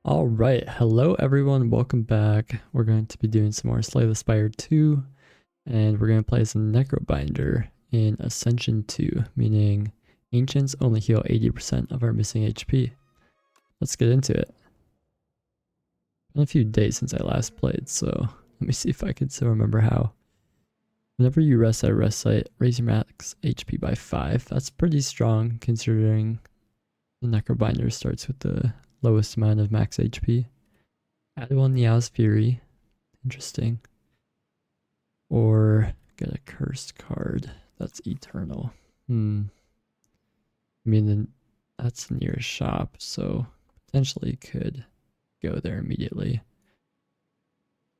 All right, hello everyone, welcome back. We're going to be doing some more Slay the Spire 2, and we're going to play as a Necrobinder in Ascension 2, meaning Ancients only heal 80% of our missing HP. Let's get into it. Been a few days since I last played, so let me see if I can still remember how. Whenever you rest at a rest site, raise your max HP by 5. That's pretty strong considering the Necrobinder starts with the lowest amount of max HP. Add one Nia's Fury. Interesting. Or get a cursed card that's eternal. I mean, that's near a shop, so potentially could go there immediately.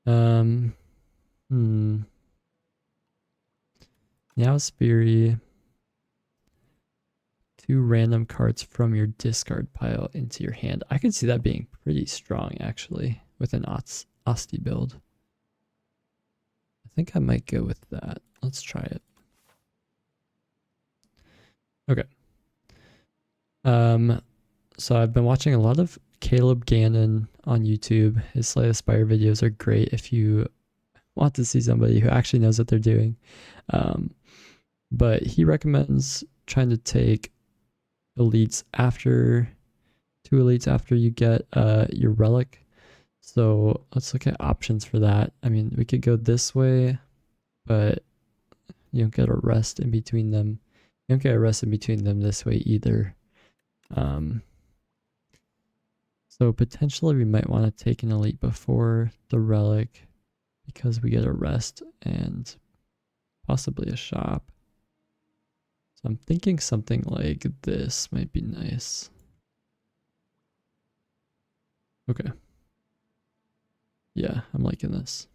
Nia's Fury. 2 random cards from your discard pile into your hand. I could see that being pretty strong, actually, with an Osti build. I think I might go with that. Let's try it. Okay. So I've been watching a lot of Caleb Gannon on YouTube. His Slay the Spire videos are great if you want to see somebody who actually knows what they're doing. But he recommends trying to take elites after 2 elites after you get your relic. So let's look at options for that. I mean, we could go this way, but you don't get a rest in between them. You don't get a rest in between them this way either. So potentially we might want to take an elite before the relic because we get a rest and possibly a shop. So I'm thinking something like this might be nice. Okay. Yeah, I'm liking this.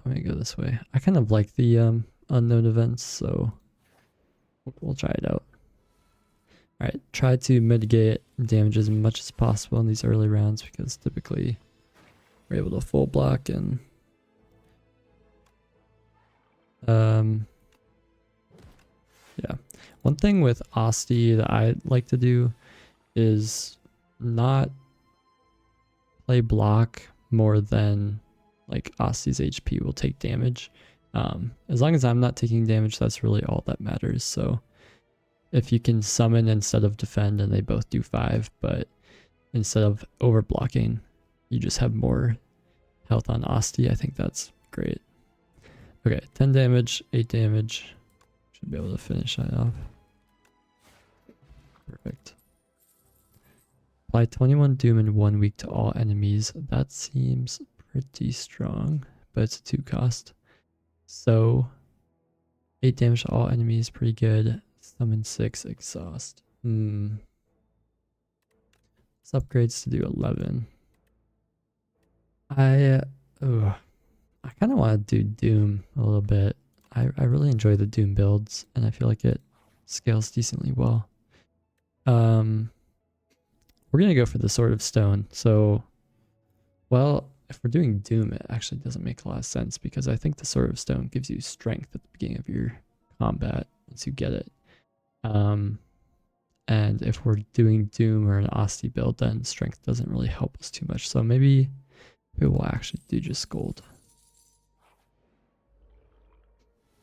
I'm gonna go this way. I kind of like the unknown events, so we'll try it out. Alright, try to mitigate damage as much as possible in these early rounds because typically we're able to full block and yeah. One thing with Osti that I like to do is not play block more than like Osti's HP will take damage. As long as I'm not taking damage, that's really all that matters. So if you can summon instead of defend and they both do 5, but instead of over blocking, you just have more health on Osti, I think that's great. Okay, 10 damage, 8 damage. Should be able to finish that off. Perfect. Apply 21 Doom in 1 week to all enemies. That seems pretty strong, but it's a 2 cost. So 8 damage to all enemies, pretty good. Summon 6 exhaust. This upgrades to do 11. I kind of want to do Doom a little bit. I really enjoy the Doom builds, and I feel like it scales decently well. We're going to go for the Sword of Stone. So, well, if we're doing Doom, it actually doesn't make a lot of sense because I think the Sword of Stone gives you strength at the beginning of your combat once you get it. And if we're doing Doom or an Osti build, then strength doesn't really help us too much. So maybe we'll actually do just gold.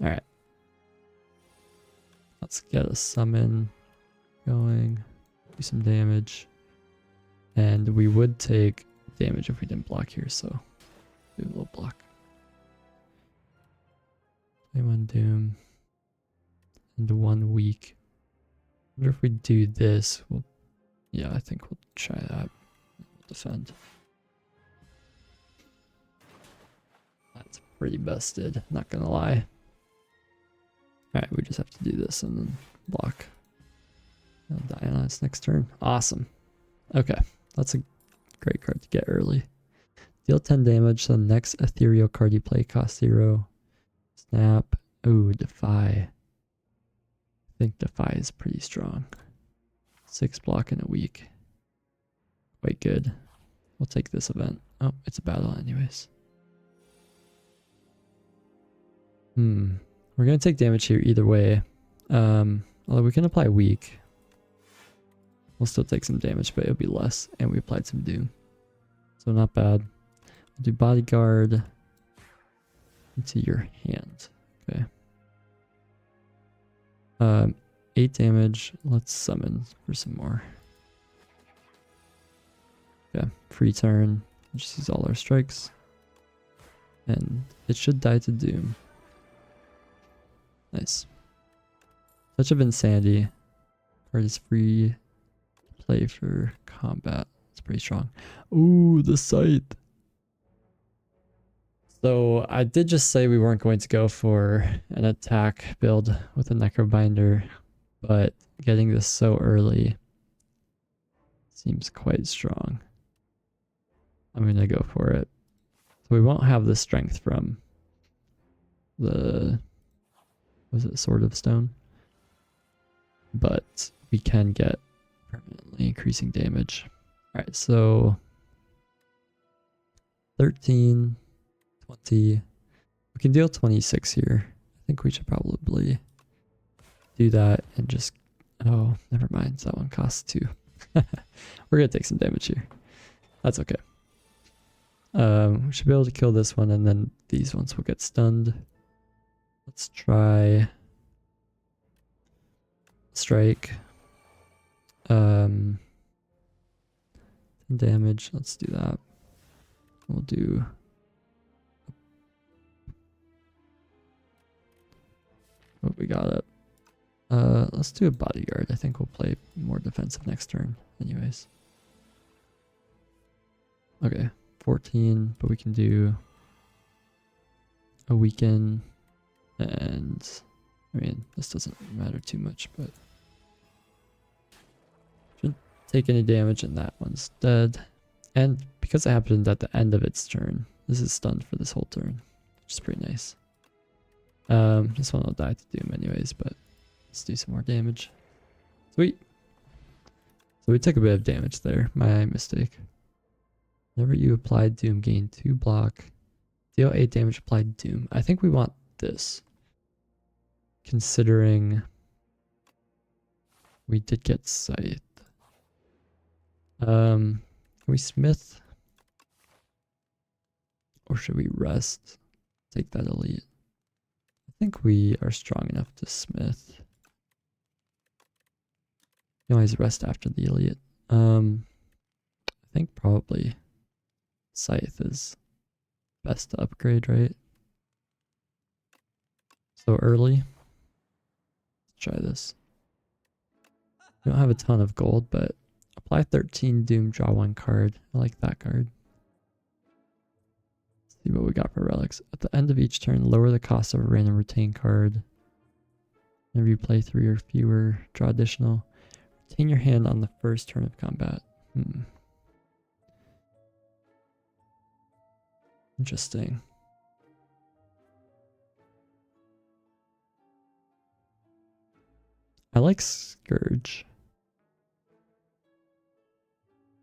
Alright. Let's get a summon going. Do some damage. And we would take damage if we didn't block here, so do a little block. 21 Doom. And 1 week. I wonder if we do this. Yeah, I think we'll try that. We'll defend. That's pretty busted, not gonna lie. Alright, we just have to do this and then block. I'll die on its next turn. Awesome. Okay, that's a great card to get early. Deal 10 damage, so the next ethereal card you play costs 0. Snap. Ooh, Defy. I think Defy is pretty strong. 6 block in a week. Quite good. We'll take this event. Oh, it's a battle anyways. We're going to take damage here either way. Although we can apply weak. We'll still take some damage, but it'll be less. And we applied some Doom. So not bad. We'll do Bodyguard into your hand. Okay. 8 damage. Let's summon for some more. Okay. Free turn. Just use all our strikes. And it should die to Doom. Nice. Touch of Insanity. Card is free play for combat. It's pretty strong. Ooh, the Scythe. So I did just say we weren't going to go for an attack build with a Necrobinder, but getting this so early seems quite strong. I'm going to go for it. So we won't have the strength from the, was it Sword of Stone? But we can get permanently increasing damage. Alright, so 13, 20. We can deal 26 here. I think we should probably do that and just... Oh, never mind. That one costs 2. We're going to take some damage here. That's okay. We should be able to kill this one, and then these ones will get stunned. Let's try... Strike. 10 damage. Let's do that. We'll do... What we got it. Let's do a Bodyguard. I think we'll play more defensive next turn anyways. Okay, 14, but we can do a weaken, and I mean, this doesn't matter too much, but shouldn't take any damage, and that one's dead. And because it happened at the end of its turn, this is stunned for this whole turn, which is pretty nice. This one will die to Doom anyways, but let's do some more damage. Sweet. So we took a bit of damage there. My mistake. Whenever you apply Doom, gain 2 block. Deal 8 damage, applied Doom. I think we want this. Considering we did get Scythe. Can we smith? Or should we rest? Take that elite. I think we are strong enough to smith. You can always rest after the elite. I think probably Scythe is best to upgrade, right? So early. Let's try this. We don't have a ton of gold, but apply 13 Doom, draw 1 card. I like that card. Let's see what we got for relics. At the end of each turn, lower the cost of a random retain card. Whenever you play 3 or fewer, draw additional. Retain your hand on the first turn of combat. Interesting. I like Scourge.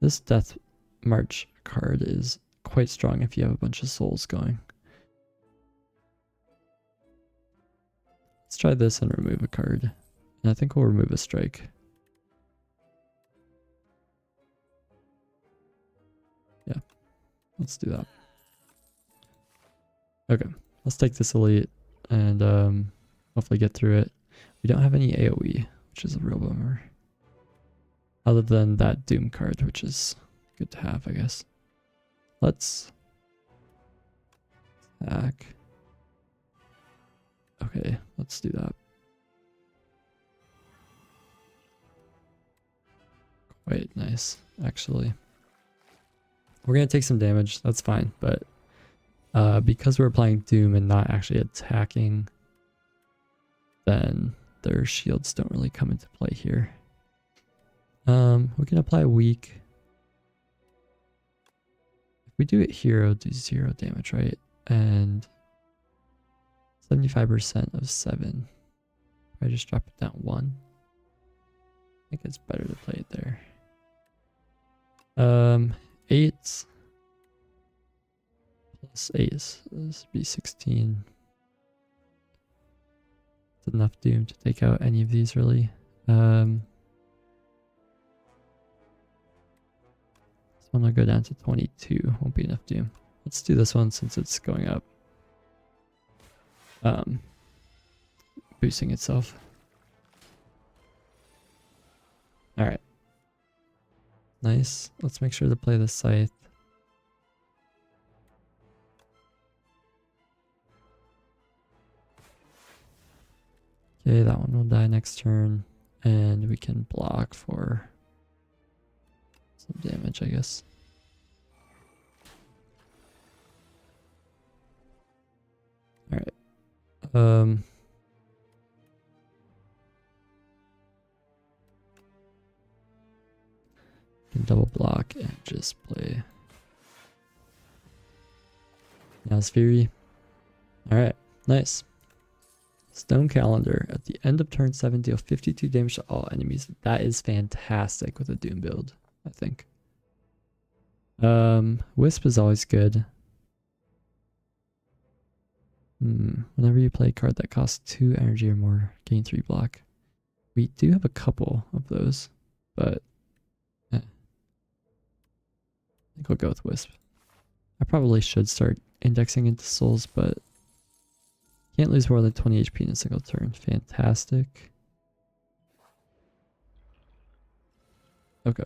This Death March card is quite strong if you have a bunch of souls going. Let's try this and remove a card. And I think we'll remove a strike. Yeah, let's do that. Okay, let's take this elite and hopefully get through it. We don't have any AoE, which is a real bummer. Other than that Doom card, which is good to have, I guess. Let's attack. Okay, let's do that. Quite nice, actually. We're gonna take some damage, that's fine, but because we're applying Doom and not actually attacking, then their shields don't really come into play here. We can apply weak. If we do it hero, do 0 damage, right? And 75% of 7. I just drop it down 1. I think it's better to play it there. 8 plus 8 this would be 16. It's enough Doom to take out any of these really. one will go down to 22. Won't be enough doom. Let's do this one since it's going up. Boosting itself. Alright. Nice. Let's make sure to play the Scythe. Okay, that one will die next turn. And we can block for some damage, I guess. Alright. Can double block and just play Now's Fury. Alright, nice. Stone Calendar. At the end of turn 7, deal 52 damage to all enemies. That is fantastic with a Doom build, I think. Wisp is always good. Whenever you play a card that costs 2 energy or more, gain 3 block. We do have a couple of those, but I think we'll go with Wisp. I probably should start indexing into souls, but can't lose more than 20 HP in a single turn. Fantastic. Okay.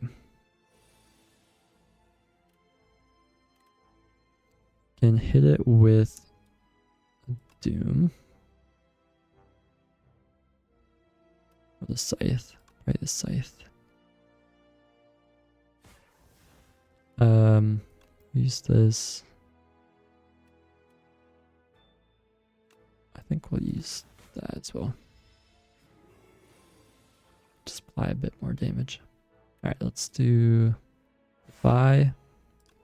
Can hit it with Doom. Or the Scythe. Right, the Scythe. Use this. I think we'll use that as well. Just apply a bit more damage. Alright, let's do Defy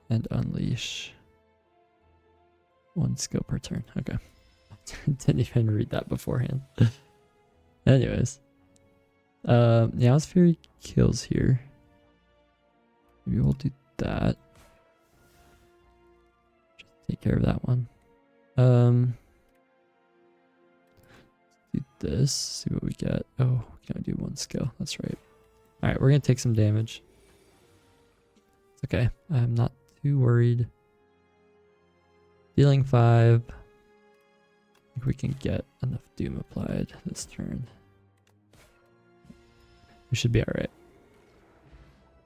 and Unleash. 1 skill per turn. Okay. Didn't even read that beforehand. Anyways. Now's Fury kills here. Maybe we'll do that. Just take care of that one. Do this. See what we get. Oh, we can only do 1 skill. That's right. Alright, we're gonna take some damage. It's okay. I'm not too worried. Dealing 5. I think we can get enough Doom applied this turn. We should be alright.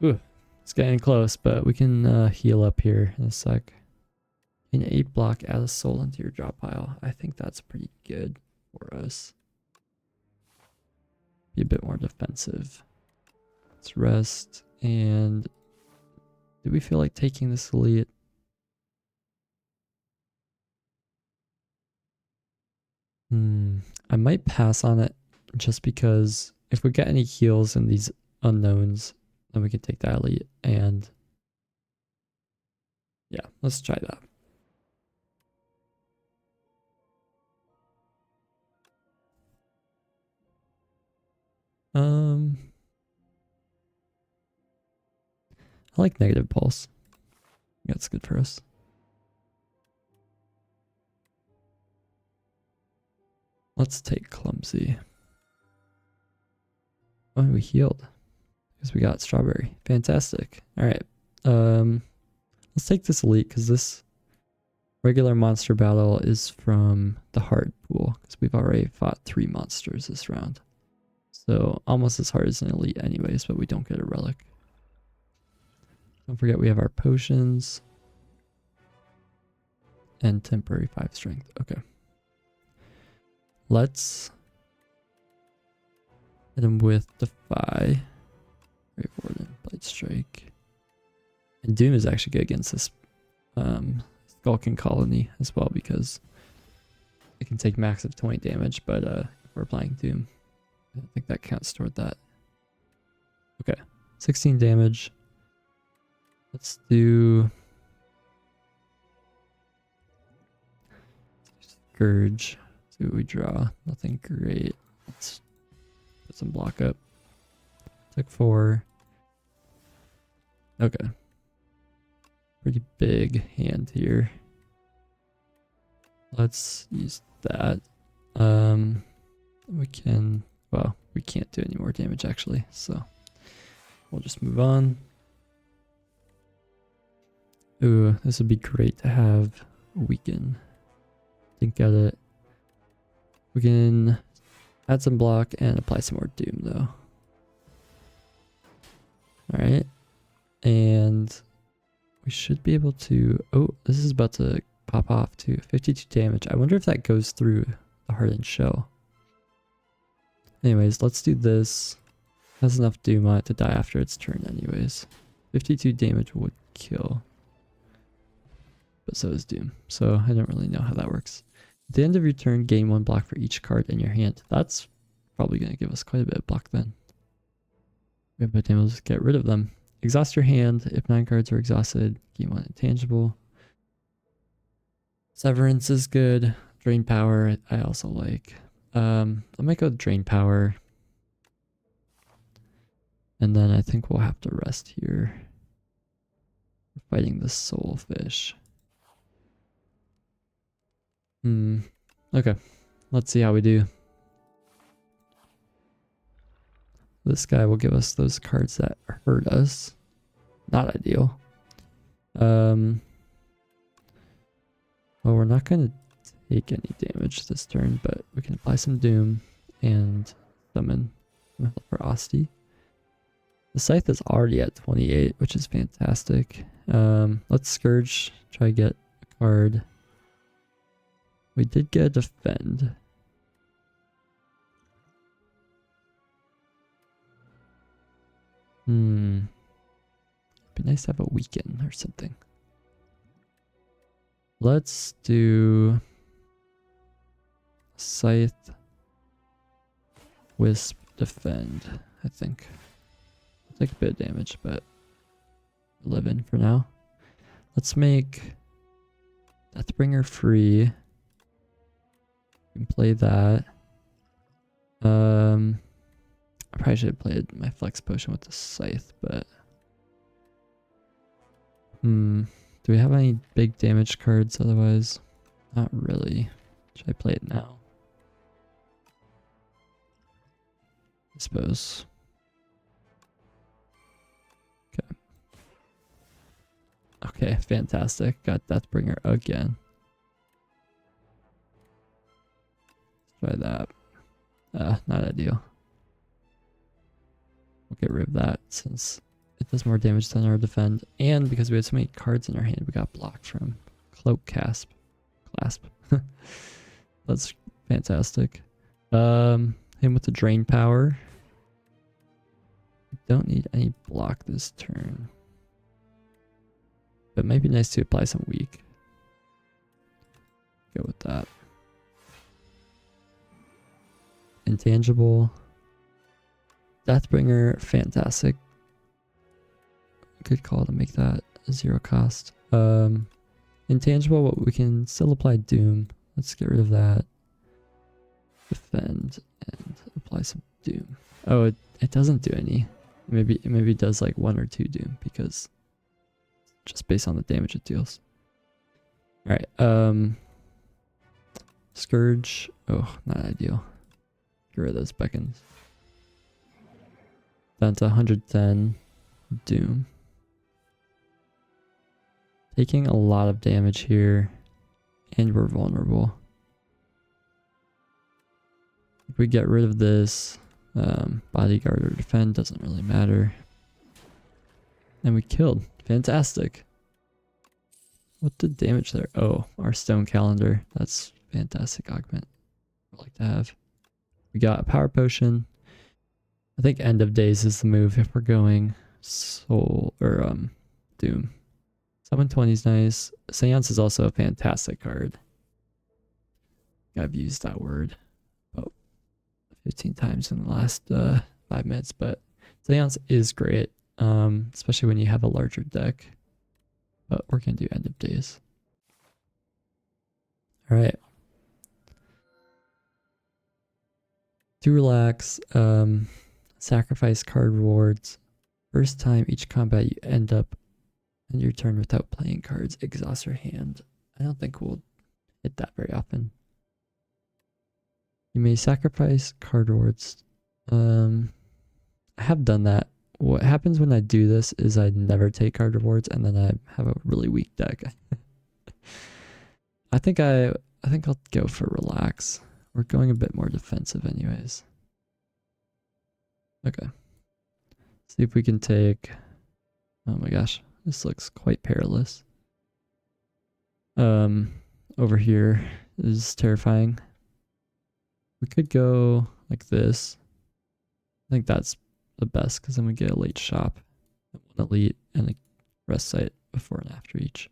Ooh, it's getting close, but we can heal up here in a sec. Gain 8 block, add a soul into your drop pile. I think that's pretty good for us. Be a bit more defensive. Let's rest. And do we feel like taking this elite? I might pass on it just because if we get any heals in these unknowns, then we can take that elite. And yeah, let's try that. I like negative pulse. That's good for us. Let's take Clumsy. Oh, we healed. Because we got Strawberry. Fantastic. Alright. Let's take this elite because this regular monster battle is from the hard pool. Because we've already fought 3 monsters this round. So almost as hard as an elite anyways, but we don't get a relic. Don't forget we have our potions. And temporary 5 strength. Okay. Let's hit him with Defy. Brave Warden, Blight Strike. And Doom is actually good against this Skulking Colony as well because it can take max of 20 damage, but if we're playing Doom, I don't think that counts toward that. Okay, 16 damage. Let's do Scourge. See what we draw. Nothing great. Let's put some block up. Took 4. Okay. Pretty big hand here. Let's use that. We can, well, we can't do any more damage actually, so we'll just move on. Ooh, this would be great to have weaken. Didn't get it. We can add some block and apply some more doom though. Alright. And we should be able to... Oh, this is about to pop off too. 52 damage. I wonder if that goes through the hardened shell. Anyways, let's do this. Has enough doom on it to die after its turn anyways. 52 damage would kill. But so is doom. So I don't really know how that works. At the end of your turn, gain 1 block for each card in your hand. That's probably going to give us quite a bit of block then. We're able to get rid of them. Exhaust your hand. If 9 cards are exhausted, gain 1 intangible. Severance is good. Drain power, I also like. I might go with drain power. And then I think we'll have to rest here. We're fighting the soulfish. Okay. Let's see how we do. This guy will give us those cards that hurt us. Not ideal. Well, we're not going to take any damage this turn, but we can apply some doom and summon for Asti. The Scythe is already at 28, which is fantastic. Let's Scourge, try to get a card. We did get a Defend. Be nice to have a Weaken or something. Let's do Scythe, Wisp, Defend, I think. I'll take a bit of damage, but live in for now. Let's make Deathbringer free. We can play that. I probably should have played my Flex Potion with the Scythe, but... Do we have any big damage cards otherwise? Not really. Should I play it now? I suppose. Okay. Okay, fantastic. Got Deathbringer again. Let's try that. Not ideal. We'll get rid of that since it does more damage than our defend. And because we had so many cards in our hand, we got blocked from Cloak Clasp. That's fantastic. Him with the drain power. Don't need any block this turn. But it might be nice to apply some weak. Go with that. Intangible. Deathbringer, fantastic. Good call to make that a 0 cost. Intangible, but we can still apply Doom. Let's get rid of that. Defend and apply some Doom. Oh, it doesn't do any. Maybe it does like 1 or 2 Doom because just based on the damage it deals. Alright, Scourge. Oh, not ideal. Get rid of those beckons. Down to 110 Doom. Taking a lot of damage here, and we're vulnerable. If we get rid of this, bodyguard or defend doesn't really matter. And we killed. Fantastic. What did damage there? Oh, our stone calendar. That's fantastic augment. I'd like to have. We got a power potion. I think end of days is the move if we're going soul or doom. 720 is nice. Seance is also a fantastic card. I've used that word about 15 times in the last 5 minutes, but Seance is great, especially when you have a larger deck. But we're gonna do end of days. All right. To relax, sacrifice card rewards. First time each combat you end up in your turn without playing cards, exhaust your hand. I don't think we'll hit that very often. You may sacrifice card rewards. I have done that what happens when I do this is I never take card rewards and then I have a really weak deck. I think I'll go for relax. We're going a bit more defensive anyways. Okay. See if we can take, oh my gosh, this looks quite perilous. Over here is terrifying. We could go like this. I think that's the best because then we get a late shop, one elite, and a rest site before and after each.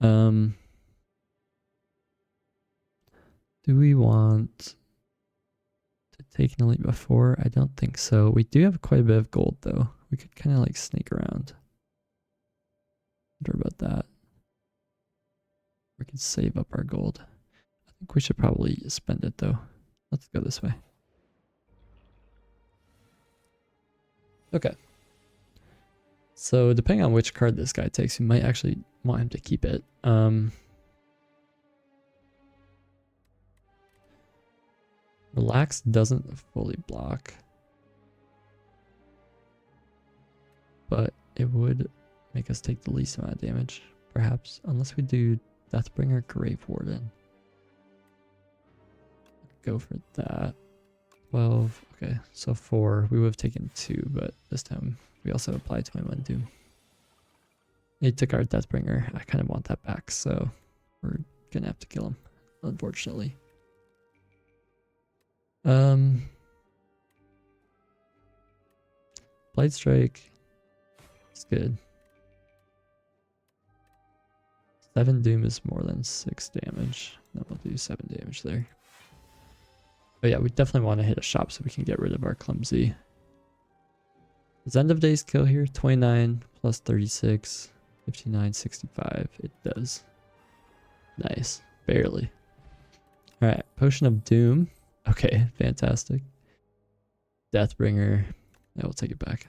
Do we want to take an elite before? I don't think so. We do have quite a bit of gold though. We could kind of like sneak around. Wonder about that. We could save up our gold. I think we should probably spend it though. Let's go this way. Okay. So depending on which card this guy takes, we might actually want him to keep it. Relax doesn't fully block, but it would make us take the least amount of damage, perhaps, unless we do Deathbringer Grave Warden. Go for that. 12. Okay, so 4. We would have taken 2, but this time we also applied 21 Doom. He took our Deathbringer. I kind of want that back, so we're gonna have to kill him, unfortunately. Blade Strike. It's good. 7 Doom is more than 6 damage. Then we'll do 7 damage there. But yeah, we definitely want to hit a shop so we can get rid of our clumsy. Does End of Days kill here? 29 plus 36, 59, 65. It does. Nice. Barely. Alright, Potion of Doom. Okay, fantastic. Deathbringer. I will take it back.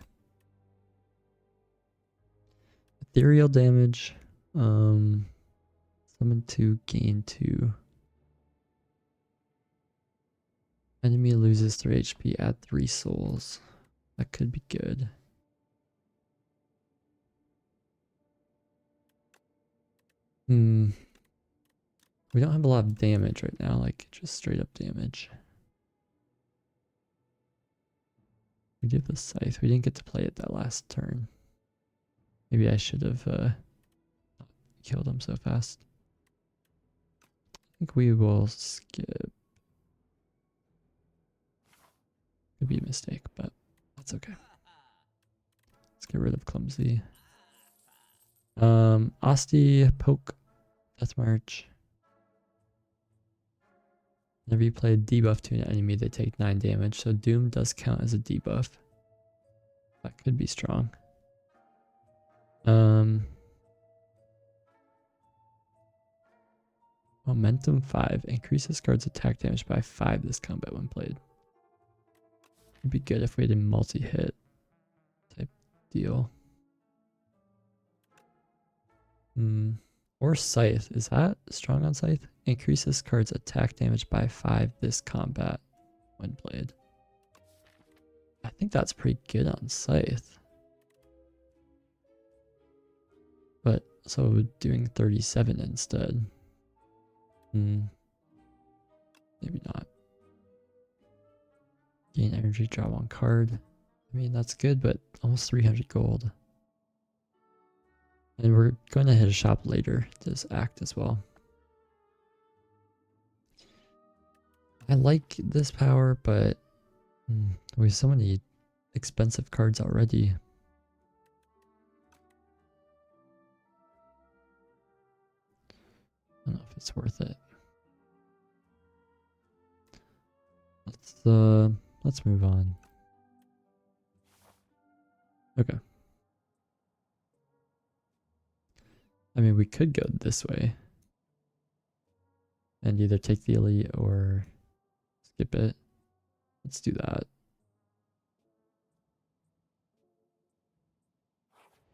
Ethereal damage. Summon 2, gain 2. Enemy loses 3 HP, add 3 souls. That could be good. We don't have a lot of damage right now, like just straight up damage. We did the Scythe. We didn't get to play it that last turn. Maybe I should have killed him so fast. I think we will skip. Could be a mistake, but that's okay. Let's get rid of Clumsy. Asti, Poke, Death March. Whenever you play a debuff to an enemy, they take 9 damage, so Doom does count as a debuff. That could be strong. Momentum 5 increases card's attack damage by 5 this combat when played. It'd be good if we had a multi-hit type deal. Or Scythe. Is that strong on Scythe? Increases card's attack damage by 5 this combat when played. I think that's pretty good on Scythe. But so doing 37 instead. Maybe not. Gain energy, draw 1 card. I mean, that's good, but almost 300 gold. And we're going to hit a shop later, this act as well. I like this power, but we have so many expensive cards already. I don't know if it's worth it. Let's move on. Okay. I mean, we could go this way and either take the elite or skip it. Let's do that.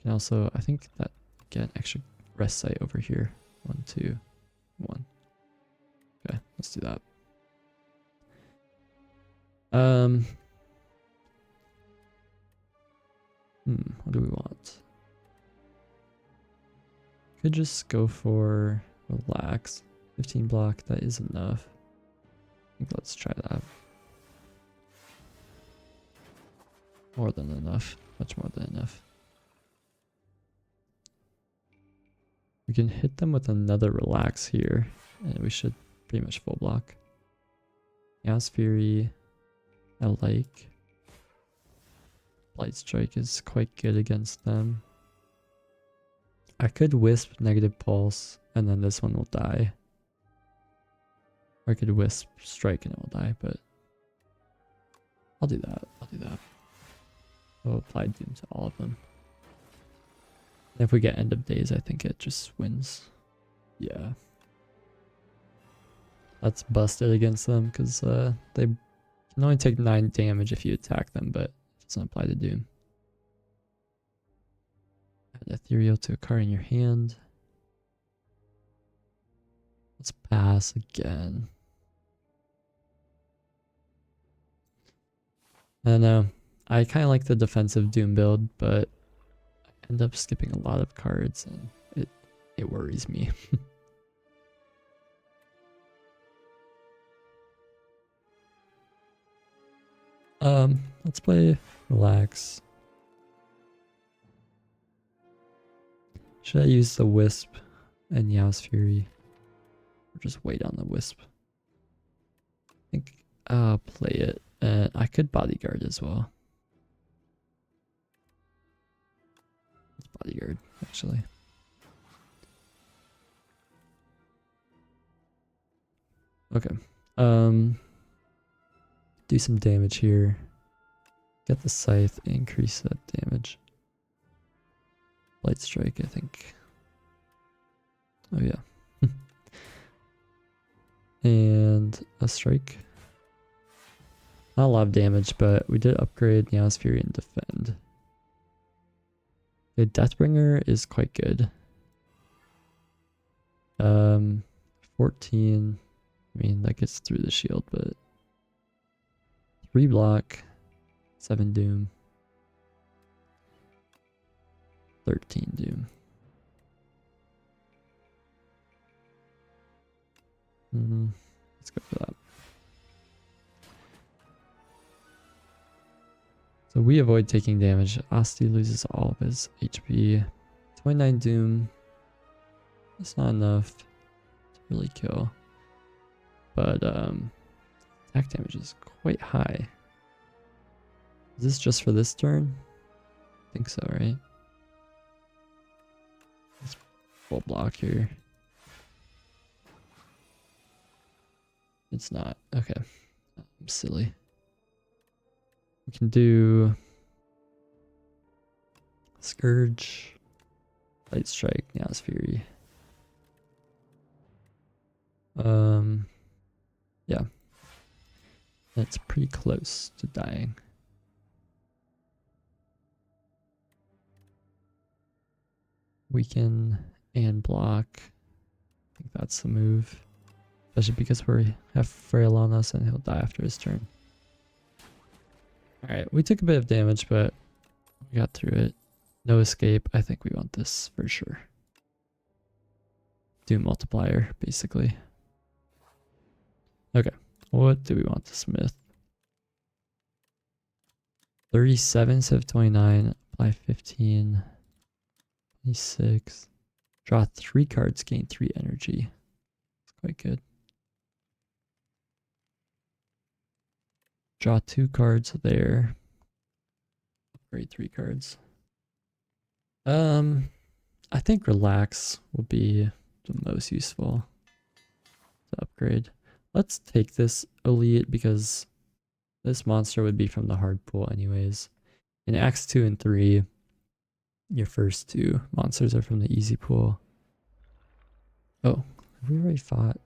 Can also, I think that get an extra rest site over here. 1, 2, 1. Okay, let's do that. What do we want? Could just go for relax. 15 block, that is enough. I think let's try that. More than enough. Much more than enough. We can hit them with another relax here, and we should pretty much full block. Chaos Fury, I like. Blight Strike is quite good against them. I could Wisp negative pulse, and then this one will die. Or I could Wisp Strike and it will die, but I'll do that. I'll do that. I'll apply Doom to all of them. And if we get End of Days, I think it just wins. Yeah. That's busted against them because they can only take 9 damage if you attack them, but it doesn't apply to Doom. Add Ethereal to a card in your hand. Let's pass again. I don't know. I kind of like the defensive Doom build, but I end up skipping a lot of cards and it worries me. Let's play relax. Should I use the Wisp and Chaos Fury? Or just wait on the Wisp? I think I'll play it. And I could bodyguard as well. Let's bodyguard, actually. Okay. Do some damage here. Get the Scythe, increase that damage. Light Strike, I think. Oh yeah. And a Strike. Not a lot of damage, but we did upgrade Chaos Fury and Defend. The Deathbringer is quite good. 14. I mean, that gets through the shield, but 3 block, 7 Doom, 13 Doom. Let's go for that. So we avoid taking damage. Asti loses all of his HP. 29 Doom. That's not enough to really kill. But attack damage is quite high. Is this just for this turn? I think so, right? Let's full block here. It's not. Okay. I'm silly. We can do Scourge, Light Strike, Chaos Fury. Yeah. That's pretty close to dying. Weaken and block. I think that's the move. Especially because we have Frail on us and he'll die after his turn. Alright, we took a bit of damage, but we got through it. No escape. I think we want this for sure. Doom multiplier, basically. Okay, what do we want to smith? 37 instead of 29. Apply 15. 26. Draw 3 cards, gain 3 energy. It's quite good. Draw 2 cards there. Upgrade 3 cards. I think relax will be the most useful to upgrade. Let's take this elite because this monster would be from the hard pool anyways. In Acts 2 and 3, your first 2 monsters are from the easy pool. Oh, have we already fought?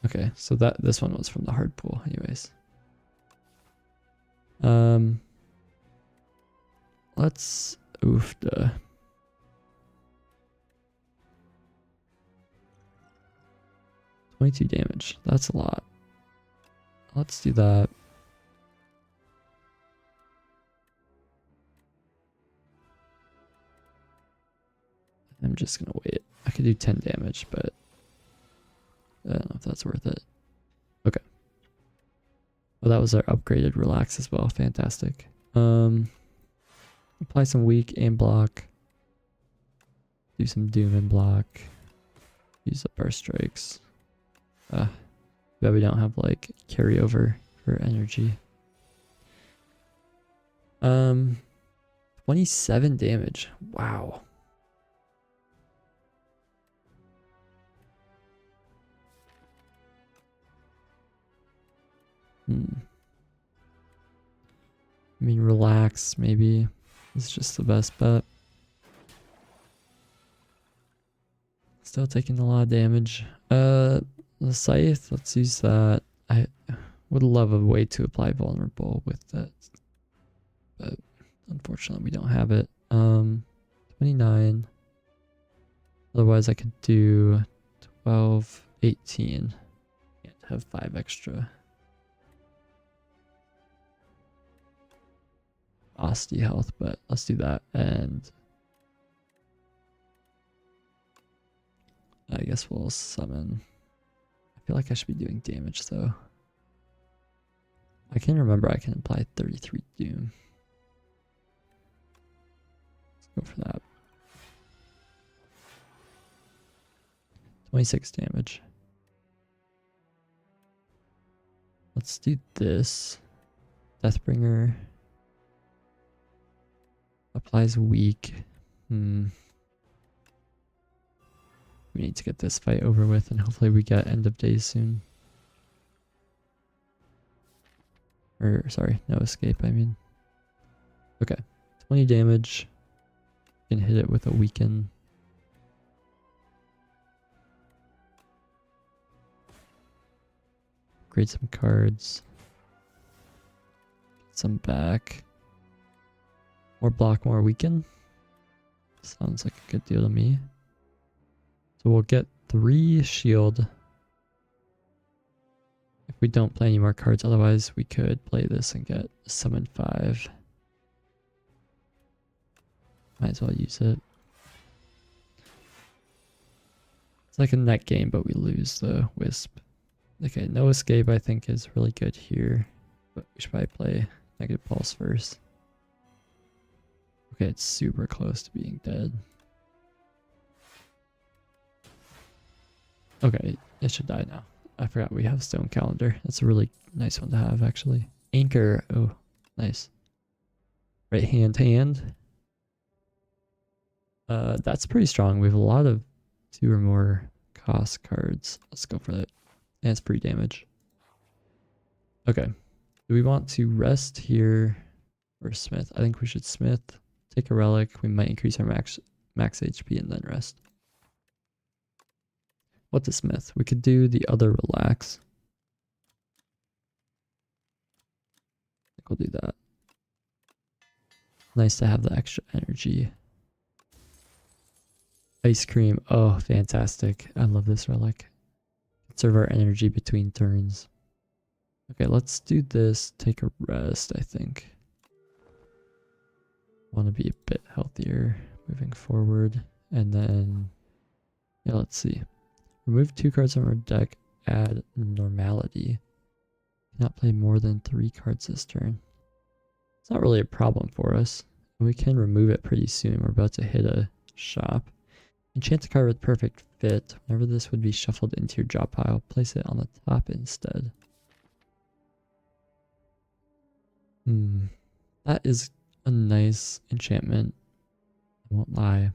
Okay, so this one was from the hard pool anyways. Let's oofda. 22 damage. That's a lot. Let's do that. I'm just gonna wait. I could do 10 damage, but I don't know if that's worth it. Okay. Well, that was our upgraded relax as well. Fantastic. Apply some weak aim block. Do some doom and block. Use up our strikes. But we don't have like carryover for energy. 27 damage. Wow. I mean, relax maybe. It's just the best bet. Still taking a lot of damage. The Scythe, let's use that. I would love a way to apply vulnerable with that, but unfortunately we don't have it. 29. Otherwise I could do 12, 18, and have 5 extra. Osty health, but let's do that. And I guess we'll summon. I feel like I should be doing damage though. I can remember I can apply 33 doom. Let's go for that. 26 damage. Let's do this. Deathbringer. Applies weak. We need to get this fight over with, and hopefully we get end of days soon. Or, sorry, no escape, I mean. Okay, 20 damage. Can hit it with a weaken. Upgrade some cards. Get some back. More block, more weaken. Sounds like a good deal to me. So we'll get 3 shield. If we don't play any more cards, otherwise we could play this and get summon 5. Might as well use it. It's like a net game, but we lose the wisp. Okay, no escape I think is really good here. But we should probably play negative pulse first. Okay, it's super close to being dead. Okay, it should die now. I forgot we have Stone Calendar. That's a really nice one to have, actually. Anchor. Oh, nice. Right hand. That's pretty strong. We have a lot of 2 or more cost cards. Let's go for that. And it's free damage. Okay. Do we want to rest here or smith? I think we should smith. Take a relic. We might increase our max HP and then rest. What to smith? We could do the other relax. I think we'll do that. Nice to have the extra energy. Ice cream. Oh, fantastic. I love this relic. Conserve our energy between turns. Okay, let's do this. Take a rest, I think. Want to be a bit healthier moving forward. And then, yeah, let's see. Remove 2 cards from our deck. Add normality. Cannot play more than 3 cards this turn. It's not really a problem for us. We can remove it pretty soon. We're about to hit a shop. Enchant a card with perfect fit. Whenever this would be shuffled into your drop pile, place it on the top instead. That is a nice enchantment. I won't lie.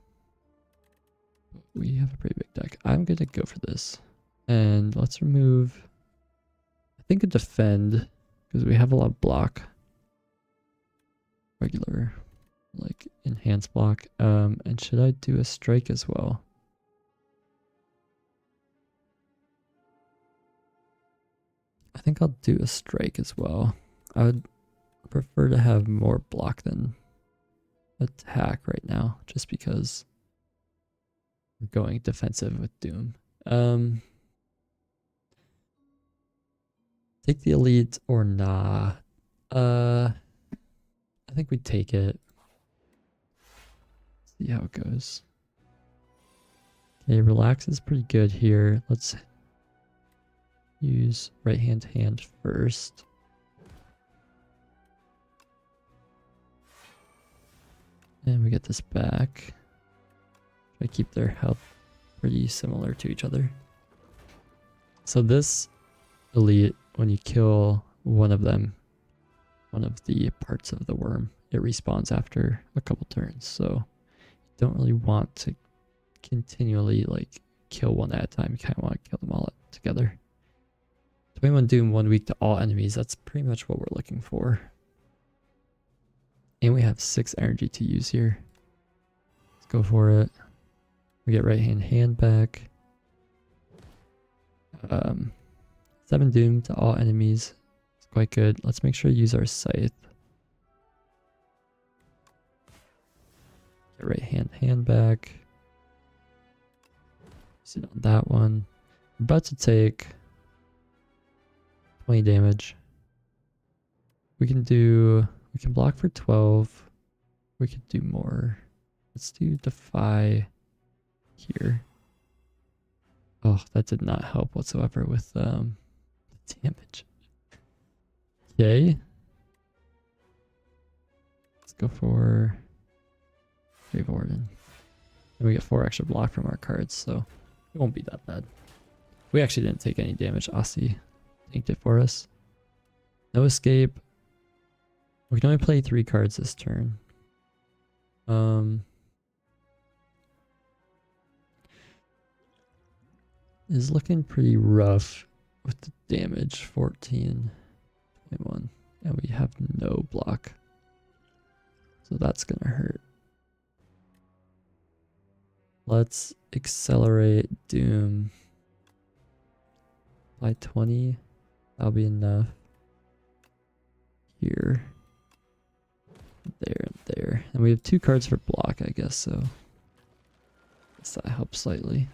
We have a pretty big deck. I'm gonna go for this. And let's remove, I think, a defend, because we have a lot of block. Regular, like, enhanced block. And should I do a strike as well? I think I'll do a strike as well. I would prefer to have more block than attack right now, just because we're going defensive with Doom. Take the elite or nah? I think we take it. See how it goes. Okay, relax is pretty good here. Let's use right hand first. And we get this back. I keep their health pretty similar to each other. So this elite, when you kill one of them, one of the parts of the worm, it respawns after a couple turns. So you don't really want to continually like kill one at a time. You kind of want to kill them all together. 21 Doom 1 week to all enemies. That's pretty much what we're looking for. And we have 6 energy to use here. Let's go for it. We get right hand back. 7 Doom to all enemies. It's quite good. Let's make sure to use our Scythe. Get right hand back. Use it on that one. We're about to take 20 damage. We can block for 12. We could do more. Let's do Defy here. Oh, that did not help whatsoever with the damage. Okay. Let's go for Grave Warden. And we get 4 extra block from our cards, so it won't be that bad. We actually didn't take any damage. Aussie tanked it for us. No escape. We can only play 3 cards this turn. Is looking pretty rough with the damage. 14, 21, and we have no block. So that's gonna hurt. Let's accelerate Doom by 20. That'll be enough. Here. There and there. And we have 2 cards for block, I guess, so I guess that helps slightly.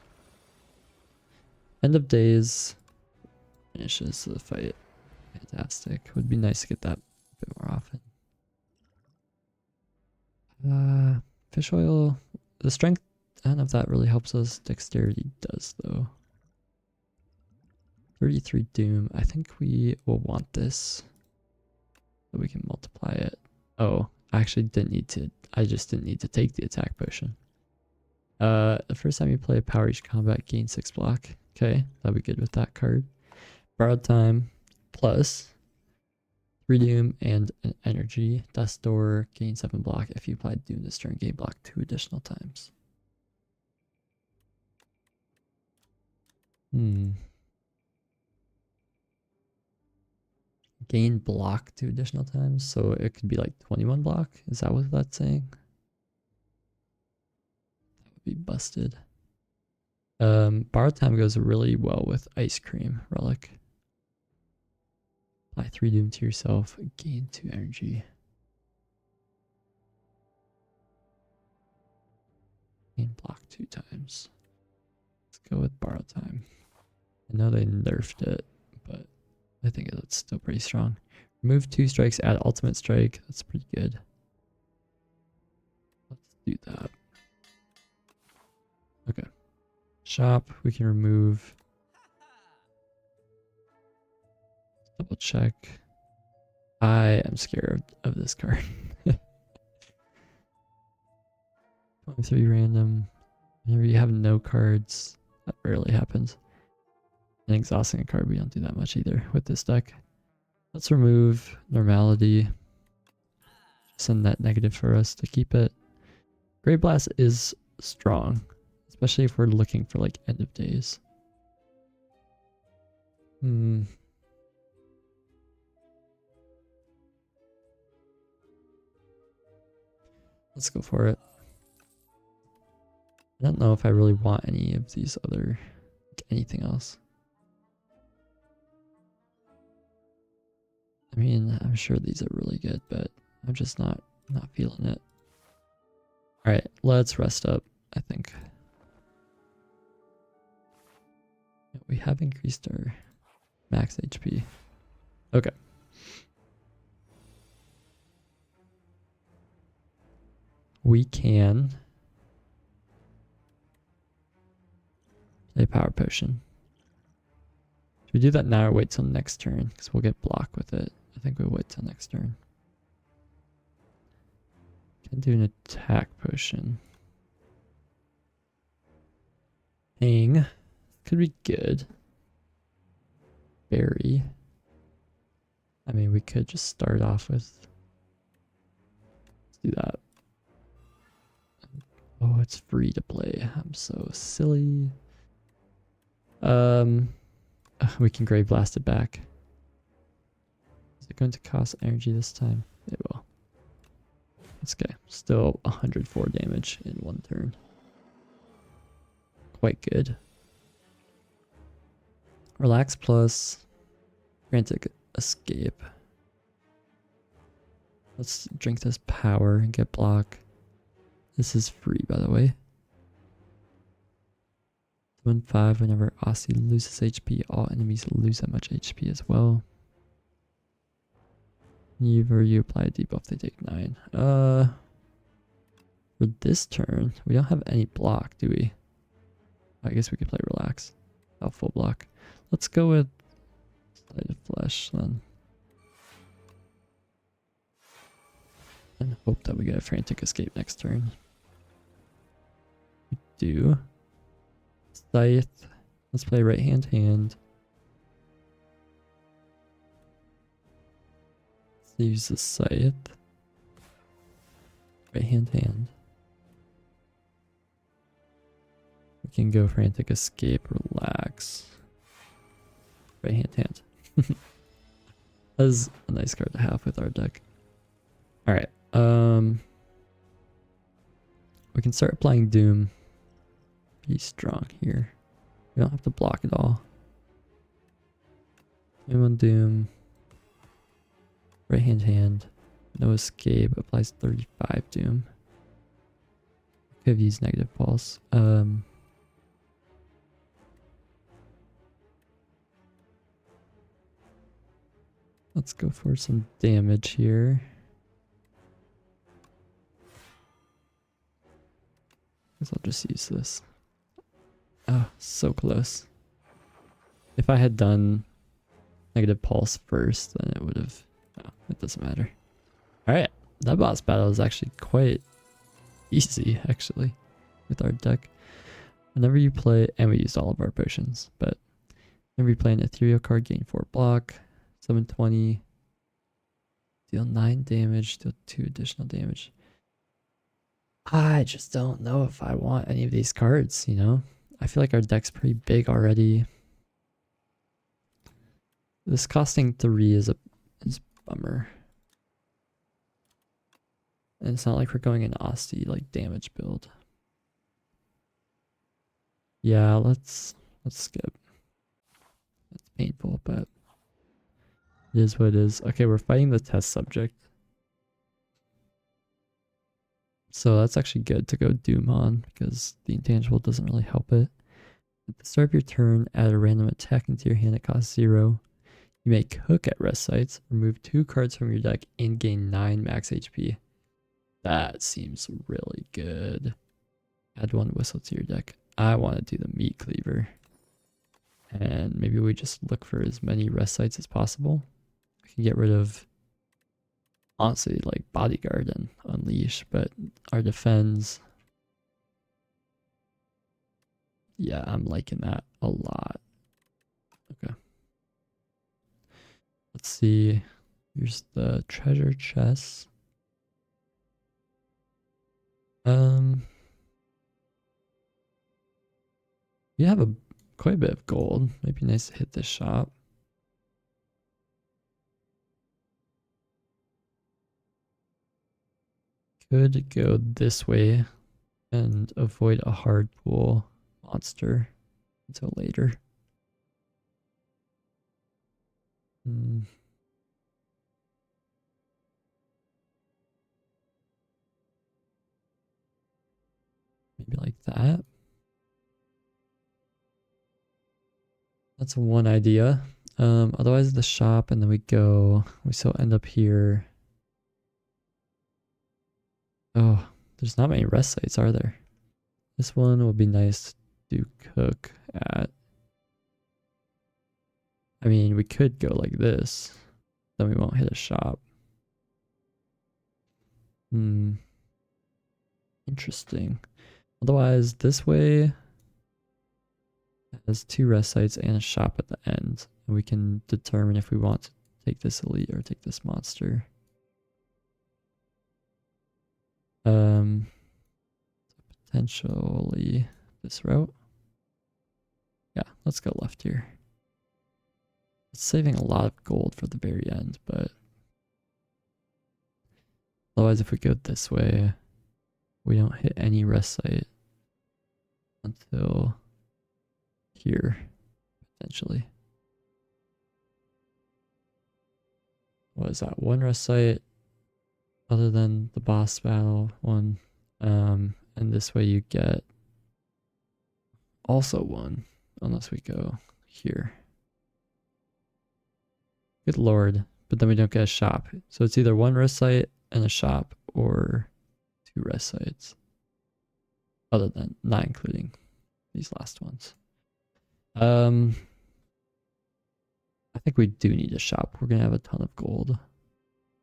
End of days finishes the fight. Fantastic. Would be nice to get that a bit more often. Fish oil. The strength, none of that really helps us. Dexterity does, though. 33 Doom. I think we will want this. So we can multiply it. Oh, I actually didn't need to. I just didn't need to take the attack potion. The first time you play a power each combat, gain 6 block. Okay, that'll be good with that card. Borrowed time plus 3 Doom and an energy. Dust Door, gain 7 block. If you apply Doom this turn, gain block 2 additional times. Gain block 2 additional times, so it could be like 21 block. Is that what that's saying? That would be busted. Borrowed time goes really well with Ice Cream Relic. Apply 3 Doom to yourself, gain 2 energy. Gain block 2 times. Let's go with Borrowed Time. I know they nerfed it, but I think it's still pretty strong. Remove 2 strikes, add Ultimate Strike. That's pretty good. Let's do that. Okay. Shop, we can remove. Double check. I am scared of this card. 23 random. Whenever you have no cards, that rarely happens. And exhausting a card, we don't do that much either with this deck. Let's remove Normality. Send that negative for us to keep it. Great Blast is strong, especially if we're looking for like end of days. Let's go for it. I don't know if I really want any of these other, like anything else. I mean, I'm sure these are really good, but I'm just not feeling it. All right, let's rest up, I think. We have increased our max HP. Okay. We can Play power potion. Should we do that now or wait till next turn? Because we'll get blocked with it. I think we'll wait till next turn. Can do an attack potion. Hang. Could be good. Berry. I mean, we could just start off with... Let's do that. Oh, it's free to play. I'm so silly. We can Grave Blast it back. Is it going to cost energy this time? It will. It's okay. Still 104 damage in one turn. Quite good. Relax plus Frantic Escape. Let's drink this power and get block. This is free, by the way. 1-5 whenever Aussie loses HP, all enemies lose that much HP as well. Whenever you apply a debuff, they take 9. For this turn, we don't have any block, do we? I guess we could play Relax. Without full block. Let's go with Slay the Flesh then. And hope that we get a Frantic Escape next turn. We do. Scythe. Let's play right hand. Let's use the Scythe. Right hand. We can go Frantic Escape, Relax. Right hand. That's a nice card to have with our deck. Alright. We can start applying Doom. Be strong here. We don't have to block at all. One Doom. Right hand. No escape. Applies 35 Doom. Could have used negative pulse. Let's go for some damage here. Guess I'll just use this. Oh, so close. If I had done negative pulse first, then it would have... Oh, it doesn't matter. Alright, that boss battle is actually quite easy, actually, with our deck. Whenever you play... And we used all of our potions, but... Whenever you play an ethereal card, gain 4 block, 720, deal 9 damage, deal 2 additional damage. I just don't know if I want any of these cards, you know? I feel like our deck's pretty big already. This costing 3 is a bummer. And it's not like we're going an Asti like damage build. Yeah, let's skip. It's painful, but it is what it is. Okay, we're fighting the test subject. So that's actually good to go Doom on, because the intangible doesn't really help it. At the start of your turn, add a random attack into your hand that costs 0. You may cook at rest sites, remove 2 cards from your deck, and gain 9 max HP. That seems really good. Add 1 whistle to your deck. I want to do the meat cleaver. And maybe we just look for as many rest sites as possible. I can get rid of... honestly, like Bodyguard and Unleash, but our defense, yeah, I'm liking that a lot. Okay. Let's see. Here's the treasure chest. We have quite a bit of gold. Might be nice to hit this shop. Could go this way and avoid a hard pool monster until later. Maybe like that. That's one idea. Otherwise the shop, and then we still end up here. Oh, there's not many rest sites, are there? This one will be nice do cook at. I mean, we could go like this. Then we won't hit a shop. Interesting. Otherwise, this way has 2 rest sites and a shop at the end. And we can determine if we want to take this elite or take this monster. Potentially this route. Yeah, let's go left here. It's saving a lot of gold for the very end, but otherwise if we go this way, we don't hit any rest site until here, potentially. What is that? 1 rest site other than the boss battle one. And this way you get also 1, unless we go here. Good lord. But then we don't get a shop. So it's either 1 rest site and a shop or 2 rest sites. Other than, not including these last ones. I think we do need a shop. We're gonna have a ton of gold.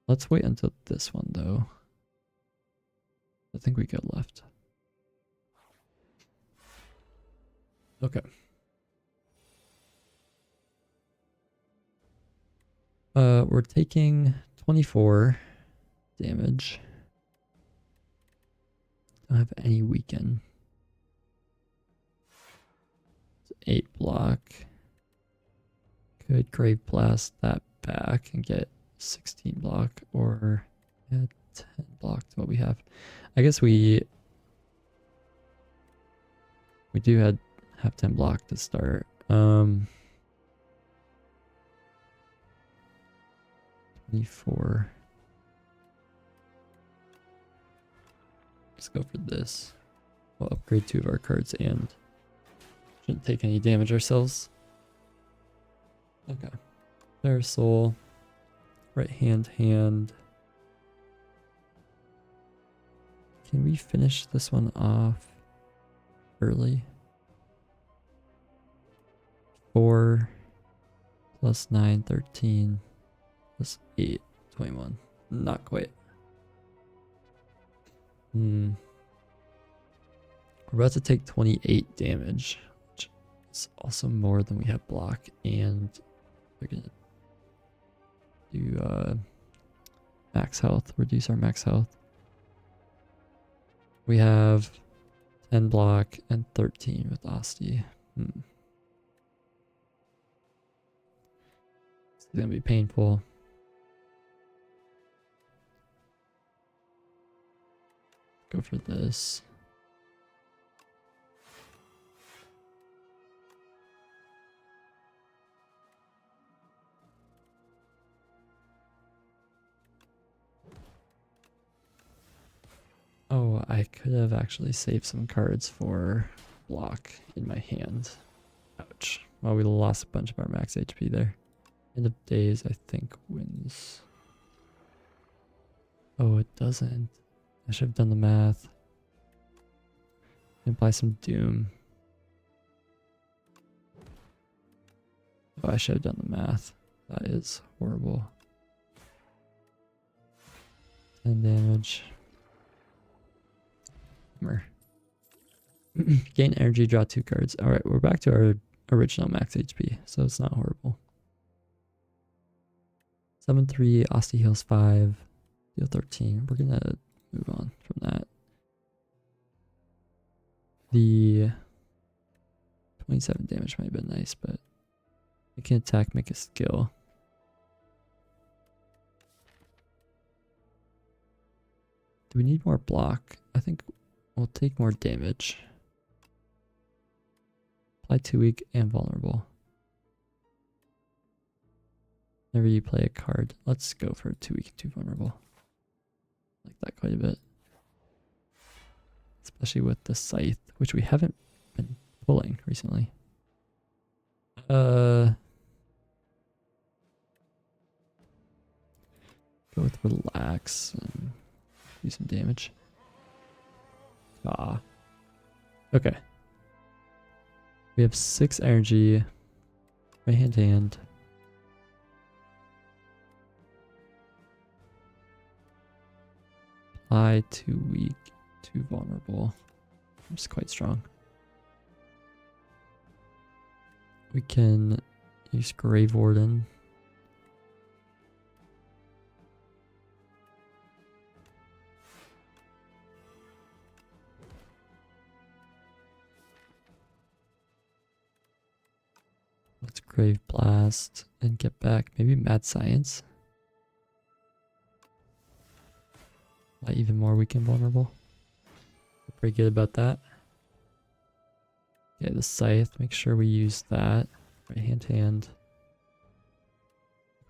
Let's wait until this one though. I think we go left. Okay. We're taking 24 damage. Don't have any weaken. It's 8 block. Could Grave Blast that back and get 16 block, or add 10 block to what we have. I guess we do have 10 block to start. 24. Let's go for this. We'll upgrade 2 of our cards and shouldn't take any damage ourselves. Okay. Their soul. Right hand. Can we finish this one off early? 4 plus 9, 13 plus 8, 21. Not quite. We're about to take 28 damage, which is also more than we have block, and we're gonna do max health, reduce our max health. We have 10 block and 13 with Asti. It's gonna be painful. Go for this. Oh, I could have actually saved some cards for block in my hand. Ouch. Well, we lost a bunch of our max HP there. End of days, I think, wins. Oh, it doesn't. I should have done the math. Imply some doom. Oh, I should have done the math. That is horrible. 10 damage. Gain energy, draw 2 cards. Alright, we're back to our original max HP, so it's not horrible. 7-3, Asti heals 5, deal 13. We're gonna move on from that. The 27 damage might have been nice, but we can attack, make a skill. Do we need more block? I think we'll take more damage. Apply 2 weak and vulnerable. Whenever you play a card, let's go for 2 weak and 2 vulnerable. I like that quite a bit. Especially with the Scythe, which we haven't been pulling recently. Go with relax and do some damage. Okay. We have 6 energy. Right hand to hand. Apply too weak, too vulnerable. I'm just quite strong. We can use Grave Warden. Let's Grave Blast and get back. Maybe Mad Science. Even more weak and vulnerable. Feel pretty good about that. Okay, the Scythe. Make sure we use that. Right hand to hand.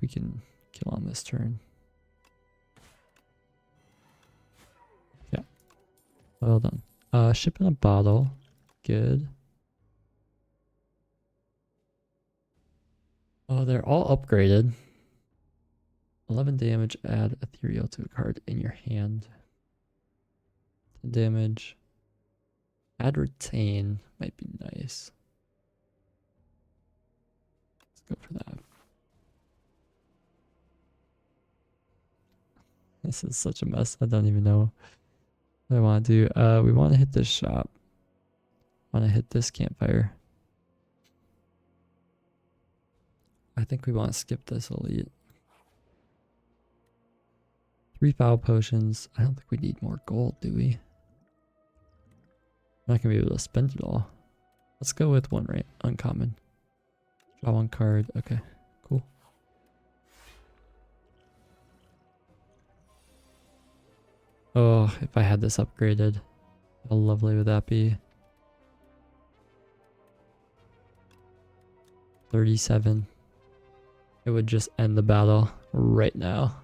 We can kill on this turn. Yeah. Well done. Ship in a bottle. Good. Oh, they're all upgraded. 11 damage, add ethereal to a card in your hand. 10 damage. Add retain might be nice. Let's go for that. This is such a mess. I don't even know what I want to do. We want to hit this shop. Want to hit this campfire. I think we want to skip this elite. 3 foul potions. I don't think we need more gold, do we? I'm not gonna be able to spend it all. Let's go with 1 right. Uncommon. Draw 1 card. Okay, cool. Oh, if I had this upgraded, how lovely would that be? 37. It would just end the battle right now.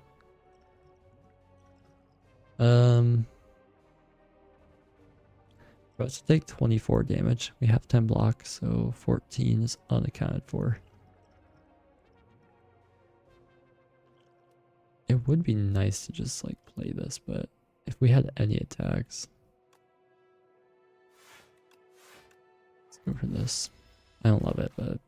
But to take 24 damage. We have 10 blocks, so 14 is unaccounted for. It would be nice to just like play this, but if we had any attacks. Let's go for this. I don't love it, but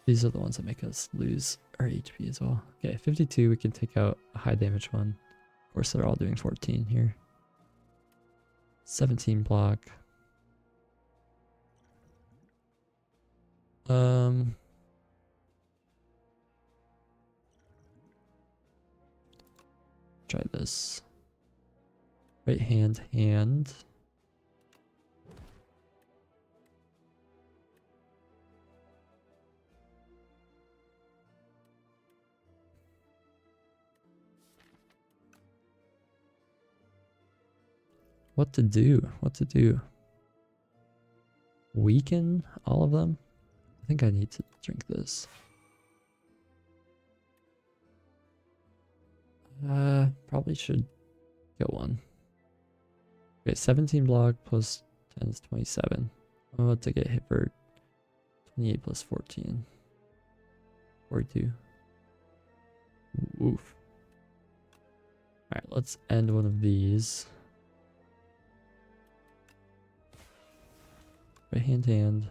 these are the ones that make us lose our HP as well. Okay, 52, we can take out a high damage one. Of course, they're all doing 14 here. 17 block. Try this. Right hand. What to do? Weaken all of them? I think I need to drink this. Probably should get 1. Okay, 17 block plus 10 is 27. I'm about to get hit for 28 plus 14. 42. Oof. Alright, let's end one of these. Right hand.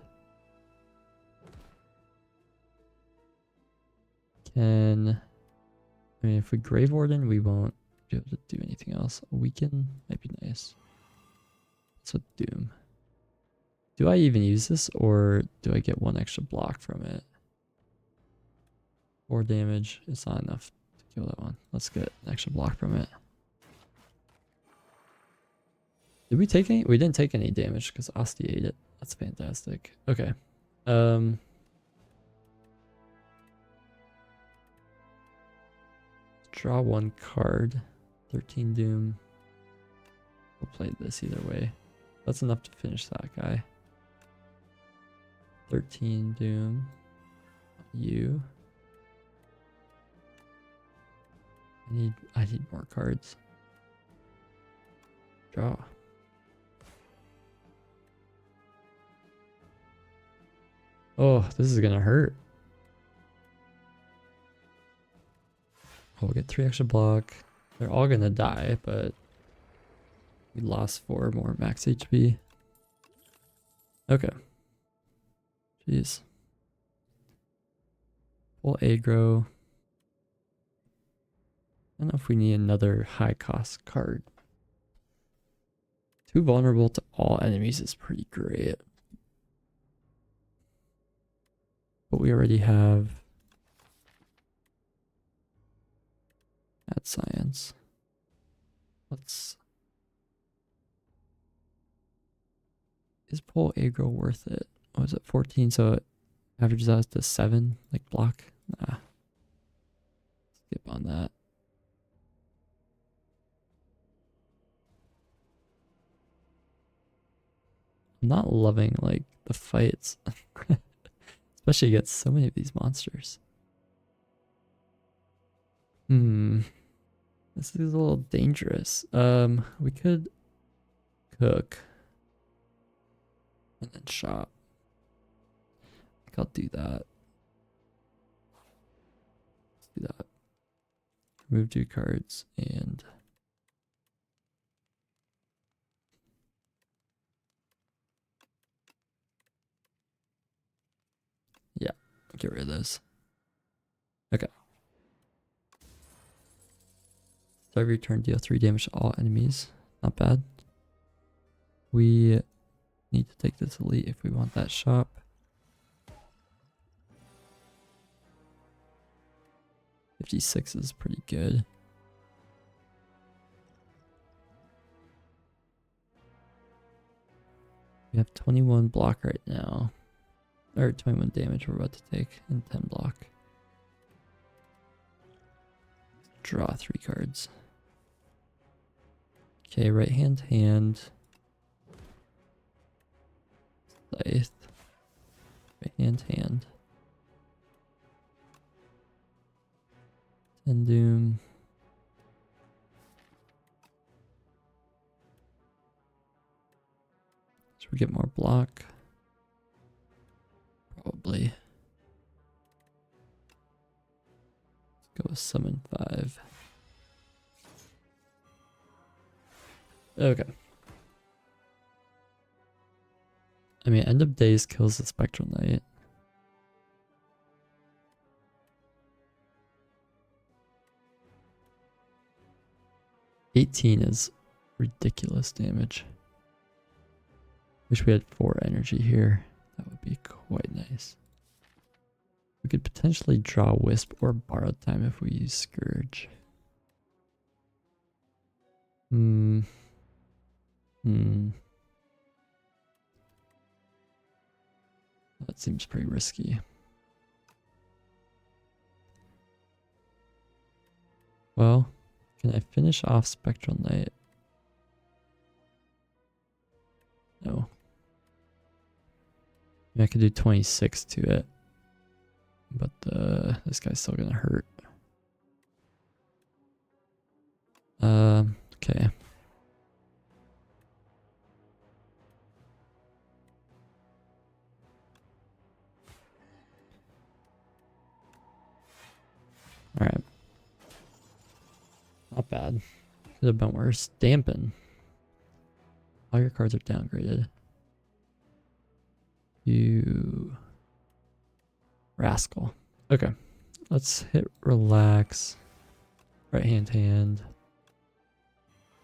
I mean, if we Grave Warden, we won't be able to do anything else. A Weaken might be nice. That's with Doom. Do I even use this, or do I get 1 extra block from it? 4 damage. It's not enough to kill that one. Let's get an extra block from it. Did we take any? We didn't take any damage because Asti ate it. That's fantastic. Okay. Draw 1 card. 13 Doom. We'll play this either way. That's enough to finish that guy. 13 Doom. You. I need more cards. Draw. Oh, this is gonna hurt. We'll get 3 extra block. They're all gonna die, but we lost 4 more max HP. Okay. Jeez. Full aggro. I don't know if we need another high cost card. Too vulnerable to all enemies is pretty great. But we already have that science. Let's... Is pull aggro worth it? Oh, is it 14? So it averages out to 7, like block? Nah. Skip on that. I'm not loving like the fights. Especially against so many of these monsters. This is a little dangerous. We could cook and then shop. I think I'll do that. Let's do that. Remove 2 cards and yeah, get rid of those. Okay. So every turn deal 3 damage to all enemies. Not bad. We need to take this elite if we want that shop. $56 is pretty good. We have 21 block right now. Or 21 damage we're about to take and 10 block. Draw 3 cards. Okay, right hand. Scythe. Right hand. And Doom. So we get more block. Probably. Let's go with summon 5. Okay. I mean, end of days kills the Spectral Knight. $18 is ridiculous damage. Wish we had 4 energy here. That would be quite nice. We could potentially draw Wisp or Borrowed Time if we use Scourge. That seems pretty risky. Well, can I finish off Spectral Knight? No. I could do 26 to it. But this guy's still gonna hurt. Okay. Alright. Not bad. Could have been worse. Dampen. All your cards are downgraded. You rascal. Okay. Let's hit relax. Right hand.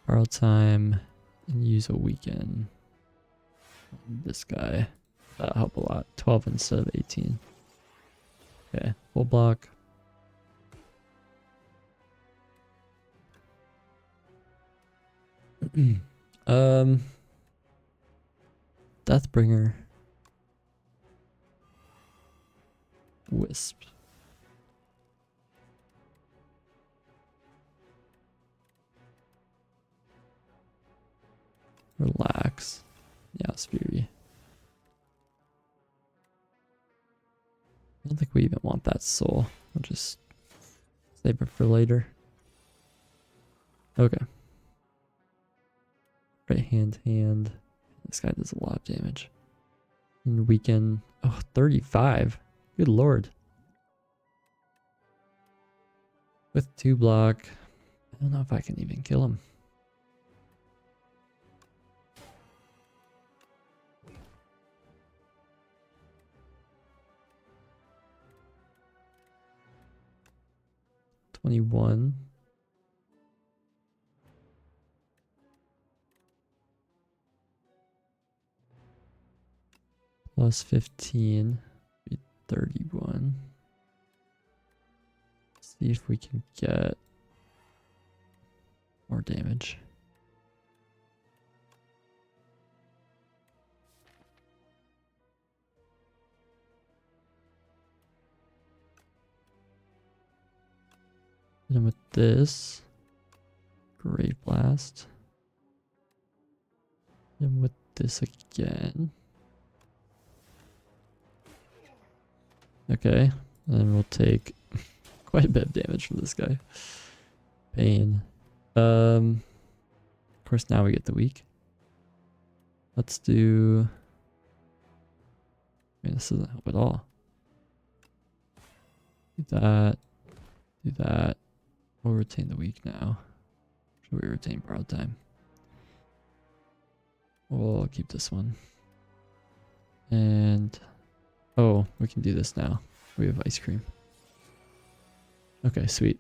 Borrow time. And use a weekend. This guy. That'll help a lot. 12 instead of 18. Okay. Full block. Deathbringer. Wisp. Relax. Yeah, Fury. I don't think we even want that soul. We'll just save it for later. Okay. Right hand. This guy does a lot of damage. And weaken. Oh, 35. Good lord. With 2 block. I don't know if I can even kill him. 21. Plus 15, be 31. See if we can get more damage. And then with this, Grave Blast. And with this again. Okay, and then we'll take quite a bit of damage from this guy. Pain. Of course, now we get the weak. Let's do. I mean, this doesn't help at all. Do that. Do that. We'll retain the weak now. Should we retain borrowed time? We'll keep this one. And oh, we can do this now. We have ice cream. Okay, sweet.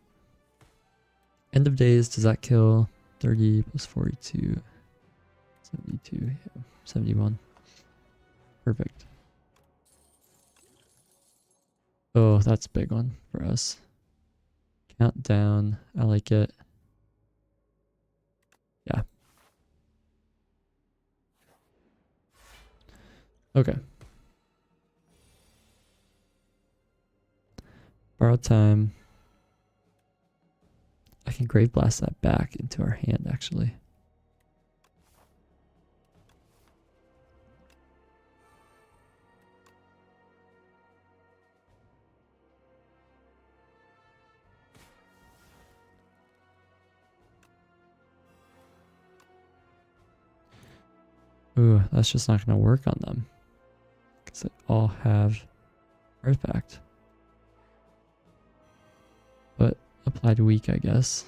End of days, does that kill? 30 plus 42. 72, yeah, 71. Perfect. Oh, that's a big one for us. Countdown, I like it. Yeah. Okay. Borrowed time. I can Grave Blast that back into our hand, actually. Ooh, that's just not going to work on them. Because they all have Artifact. But apply to weak, I guess.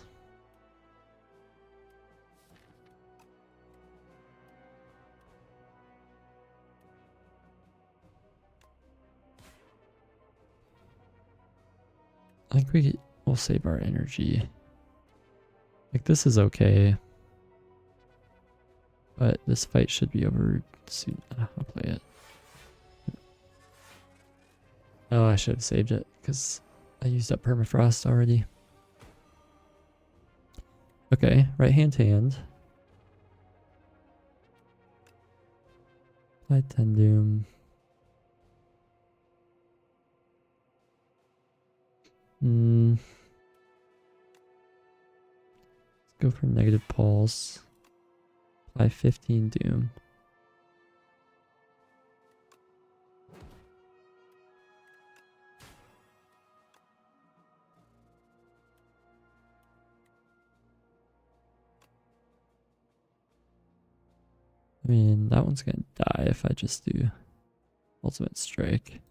I think we'll save our energy. Like, this is okay. But this fight should be over soon. I'll play it. Oh, I should have saved it because I used up Permafrost already. Okay, right hand. Apply 10 Doom. Let's go for negative pulse. Apply 15 Doom. I mean, that one's gonna die if I just do Ultimate Strike.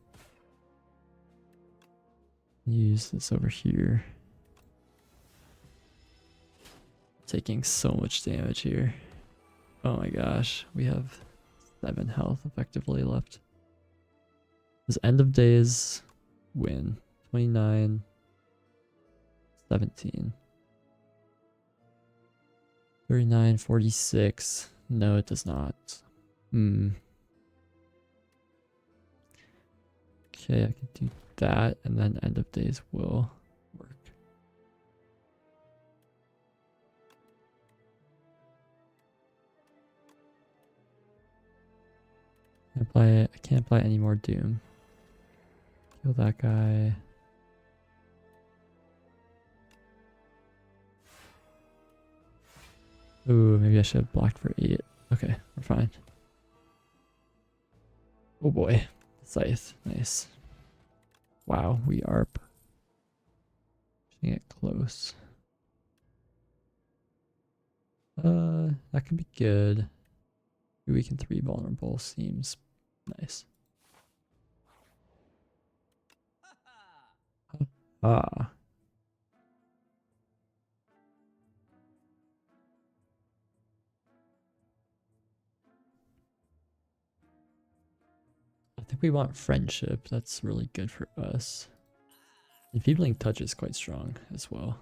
Use this over here. Taking so much damage here. Oh my gosh, we have 7 health effectively left. This end of days win. 29, 17. 39, 46. No, it does not. Okay, I can do that, and then end of days will work. I can't apply any more Doom. Kill that guy. Ooh, maybe I should have blocked for 8. Okay, we're fine. Oh boy. Scythe. Nice. Wow, we are pushing it close. That can be good. We can 3 vulnerable seems nice. Ah. I think we want friendship. That's really good for us. Enfeebling Touch is quite strong as well.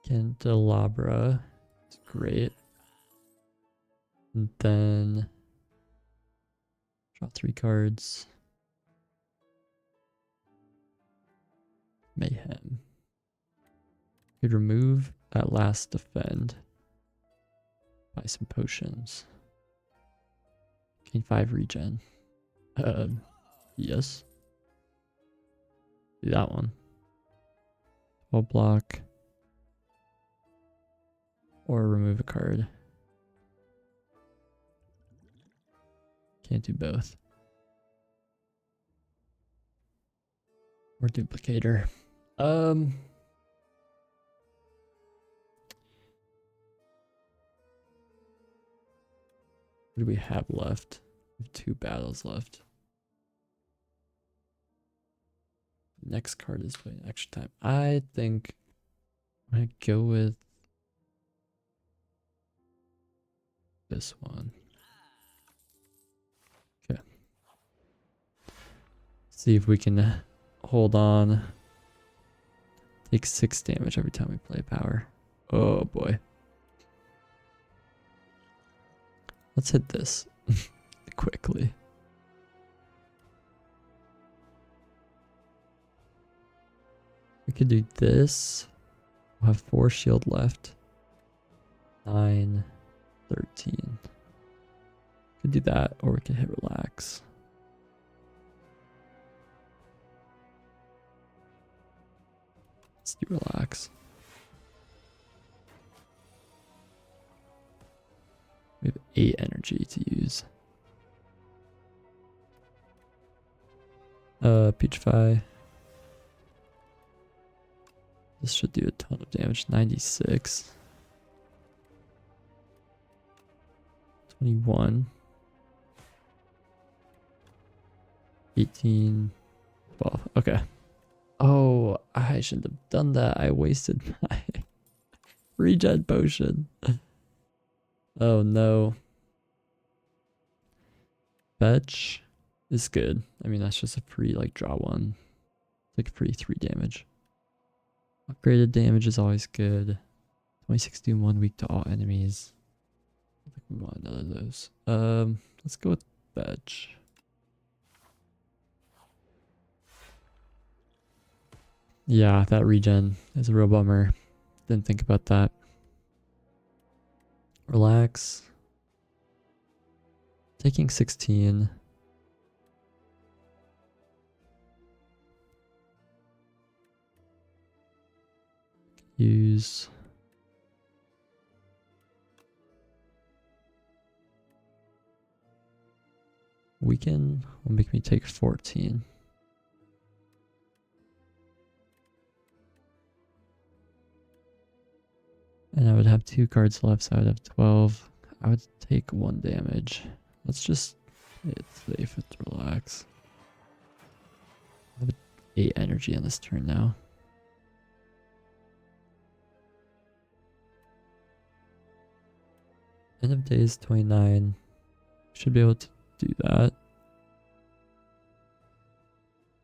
Candelabra is great. And then draw 3 cards. Mayhem. Could remove that last defend. Buy some potions. Gain 5 regen. Yes. Do that one. 12 block. Or remove a card. Can't do both. Or duplicator. What do we have left? We have 2 battles left. Next card is playing extra time. I think I'm gonna go with this one. Okay. See if we can hold on. Take 6 damage every time we play power. Oh boy. Let's hit this quickly. We could do this. We'll have 4 shield left. 9, 13. Could do that, or we could hit relax. Let's do relax. We have 8 energy to use. Peachify. This should do a ton of damage. 96. 21. 18. 12. Okay. Oh, I shouldn't have done that. I wasted my regen potion. Oh no. Fetch is good. I mean, that's just a free, like, draw one. It's like free 3 damage. Upgraded damage is always good. 26 doom 1 weak to all enemies. I think we want another of those. Let's go with Fetch. Yeah, that regen is a real bummer. Didn't think about that. Relax. Taking 16. Use weaken will make me take 14. And I would have 2 cards left, so I would have 12. I would take 1 damage. Let's just play it safe with relax. I have 8 energy on this turn now. End of days 29. Should be able to do that.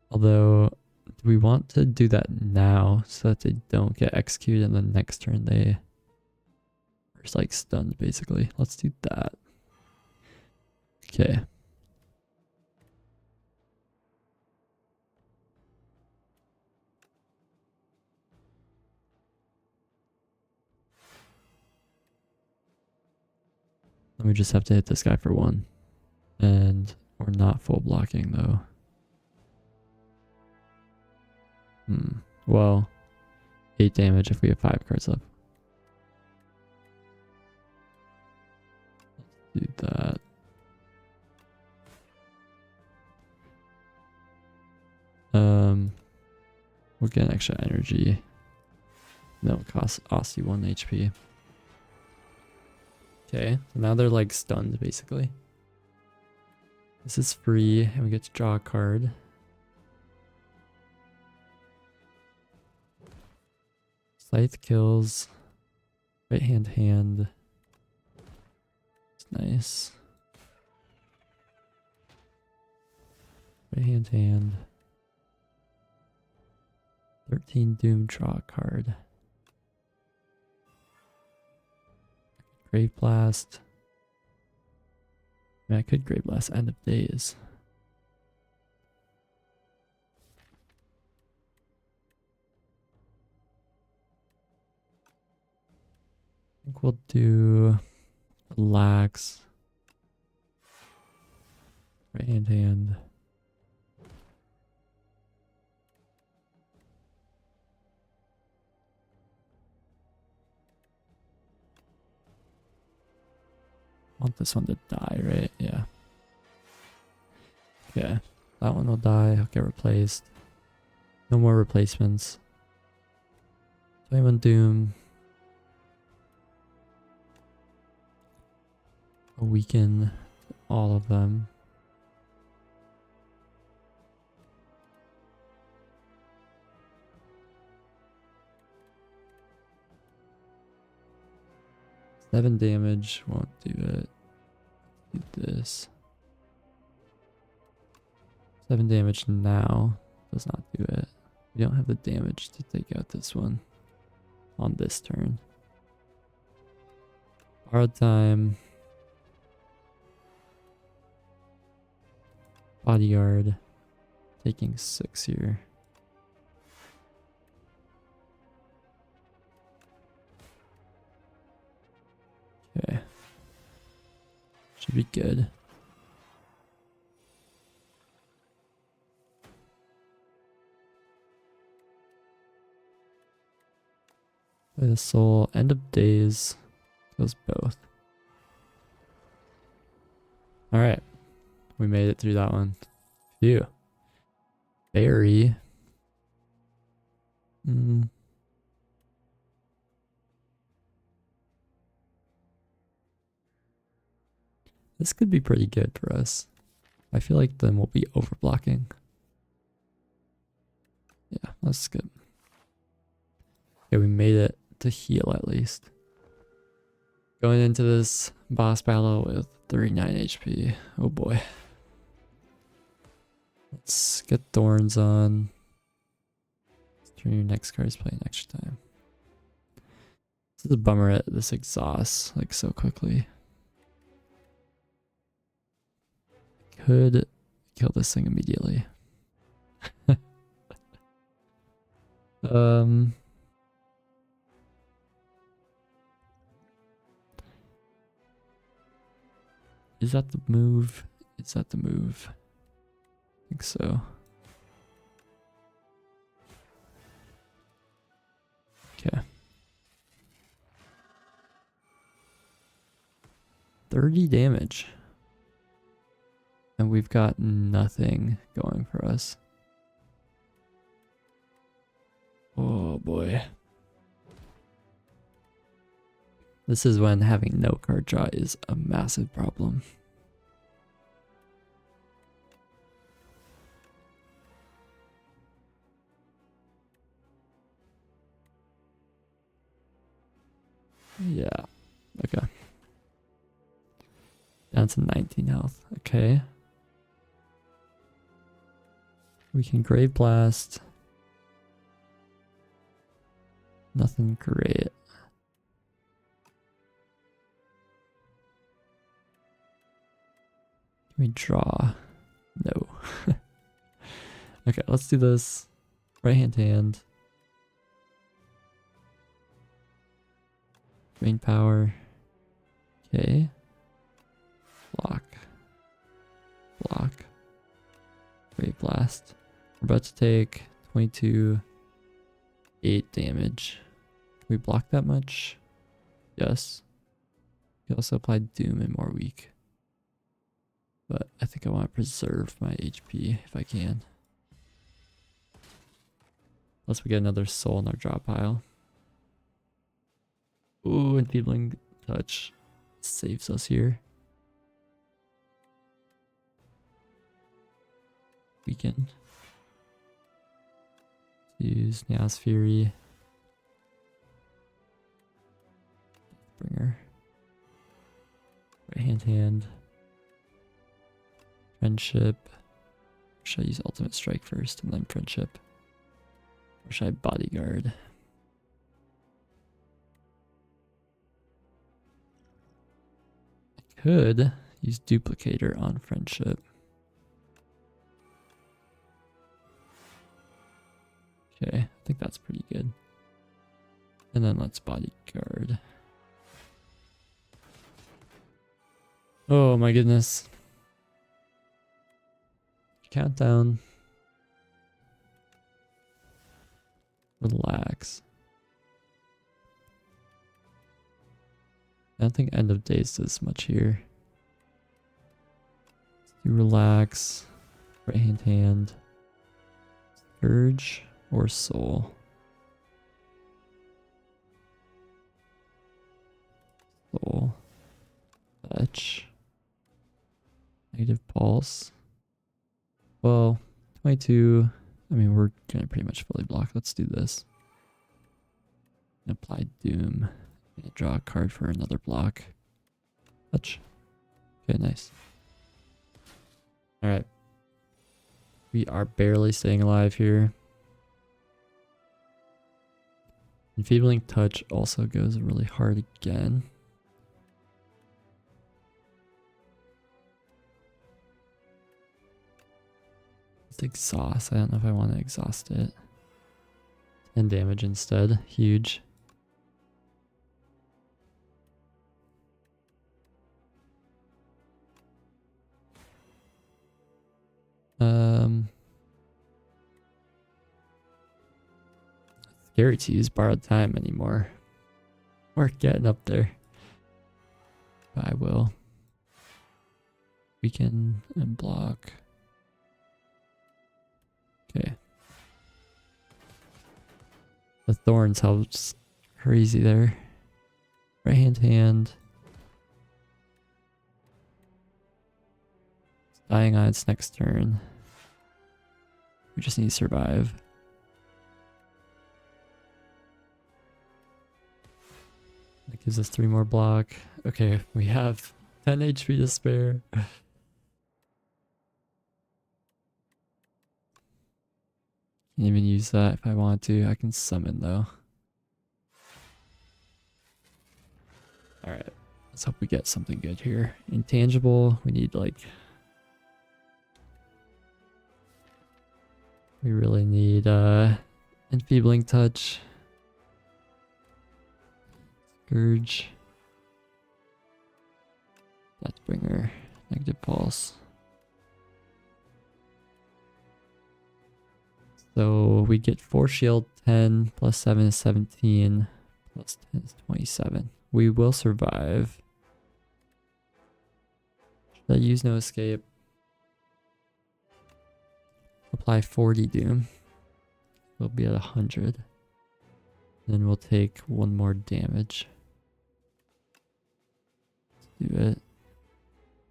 Although, do we want to do that now so that they don't get executed and then next turn they are just like stunned basically? Let's do that. Okay. Then we just have to hit this guy for 1. And we're not full blocking though. Well, 8 damage if we have 5 cards left. Let's do that. We'll get an extra energy. No, it costs Aussie 1 HP. Okay, so now they're like stunned basically. This is free and we get to draw a card. Scythe kills. Right hand. It's nice. Right hand. 13 Doom, draw a card. Grave Blast. I mean, I could Grave Blast End of Days. I think we'll do Relax. Right hand. Want this one to die, right? Yeah. Okay. That one will die. I'll get replaced. No more replacements. 21 Doom. I'll weaken all of them. Seven damage, won't do it. Do this. 7 damage now, does not do it. We don't have the damage to take out this one on this turn. Borrowed time. Bodyguard. Taking 6 here. Okay. Should be good. Play the soul. End of days. Kills both. Alright. We made it through that one. Phew. Berry. This could be pretty good for us. I feel like then we'll be overblocking. Yeah, that's good. Okay, we made it to heal at least. Going into this boss battle with 39 HP. Oh boy. Let's get Thorns on. Let's turn your next card's playing extra time. This is a bummer at this exhausts like so quickly. Could kill this thing immediately. Is that the move? Is that the move? I think so. Okay. 30 damage. And we've got nothing going for us. Oh boy. This is when having no card draw is a massive problem. Yeah. Okay. Down to 19 health. Okay. We can Grave Blast. Nothing great. Can we draw? No. Okay, let's do this. Right hand. Main power. Okay. Block. Block. Great Blast. We're about to take 22, 8 damage. Can we block that much? Yes. We also apply Doom and more weak. But I think I want to preserve my HP if I can. Unless we get another soul in our draw pile. Ooh, Enfeebling Touch saves us here. Weaken. Use Neos Fury. Bringer. Right hand. Friendship. Should I use ultimate strike first and then friendship? Or should I bodyguard? I could use duplicator on friendship. Okay, I think that's pretty good. And then let's bodyguard. Oh my goodness. Countdown. Relax. I don't think end of days does much here. Let's do relax. Right hand. Urge or soul. Soul. Touch. Negative pulse. Well, 22. I mean, we're gonna pretty much fully block. Let's do this. Apply Doom. And draw a card for another block. Touch. Okay, nice. Alright. We are barely staying alive here. Enfeebling Touch also goes really hard again. Let's exhaust. I don't know if I want to exhaust it. 10 damage instead. Huge. Scary to use borrowed time anymore. We're getting up there. But I will. Weaken and block. Okay. The thorns helps crazy there. Right hand. It's dying on its next turn. We just need to survive. That gives us 3 more block. Okay, we have 10 HP to spare. Can't even use that if I want to. I can summon though. Alright, let's hope we get something good here. Intangible, we need like... We really need Enfeebling Touch. Scourge. Deathbringer. Negative Pulse. So we get 4 shield, 10 plus 7 is 17, plus 10 is 27. We will survive. Should I use no escape? Apply 40 doom. We'll be at 100. Then we'll take 1 more damage. Let's do it.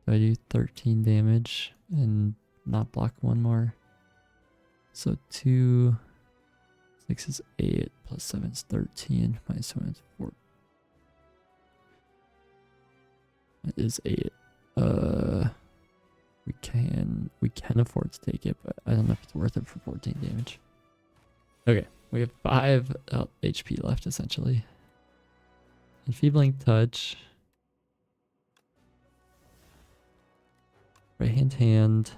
So I do 13 damage and not block 1 more. So 2, 6 is 8, plus 7 is 13, minus 1 is 4. That is 8. We can afford to take it, but I don't know if it's worth it for 14 damage. Okay, we have 5 HP left essentially. Enfeebling Touch. Right hand.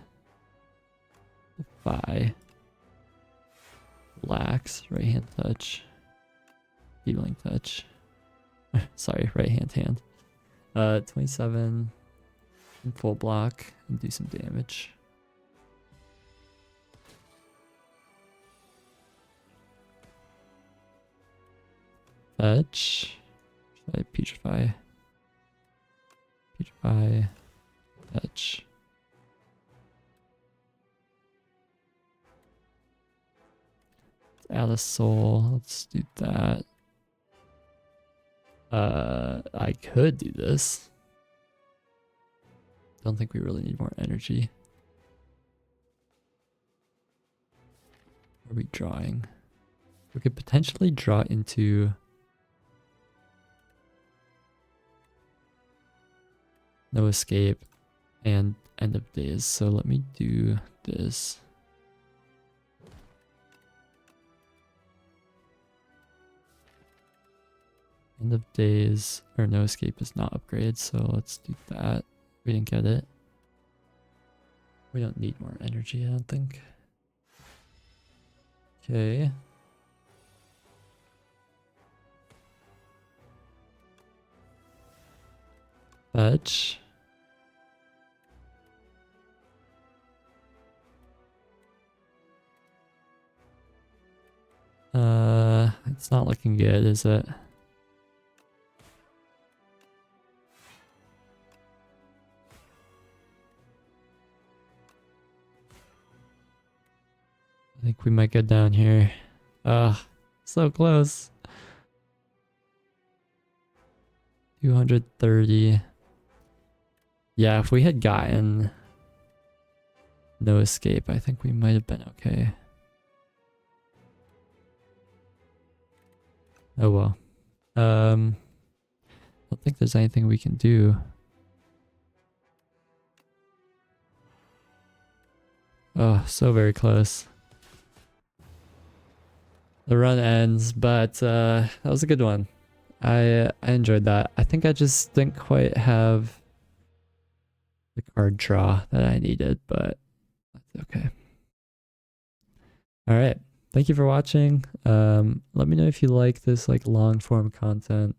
Defy. Relax. Right hand touch. Enfeebling Touch. Sorry, right hand. 27. And full block and do some damage. Touch. Should I putrefy? Putrefy. Touch. Add a soul. Let's do that. I could do this. Don't think we really need more energy. What are we drawing? We could potentially draw into no escape and end of days. So let me do this. End of days or no escape is not upgraded, so let's do that. We didn't get it. We don't need more energy, I don't think. Okay. Fetch. It's not looking good, is it? I think we might get down here. So close. 230. Yeah, if we had gotten no escape, I think we might have been okay. Oh well. I don't think there's anything we can do. Oh, so very close. The run ends, but that was a good one. I enjoyed that. I think I just didn't quite have the card draw that I needed, but that's okay. All right. Thank you for watching. Let me know if you like this like long form content.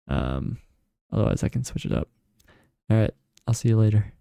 Otherwise I can switch it up. All right. I'll see you later.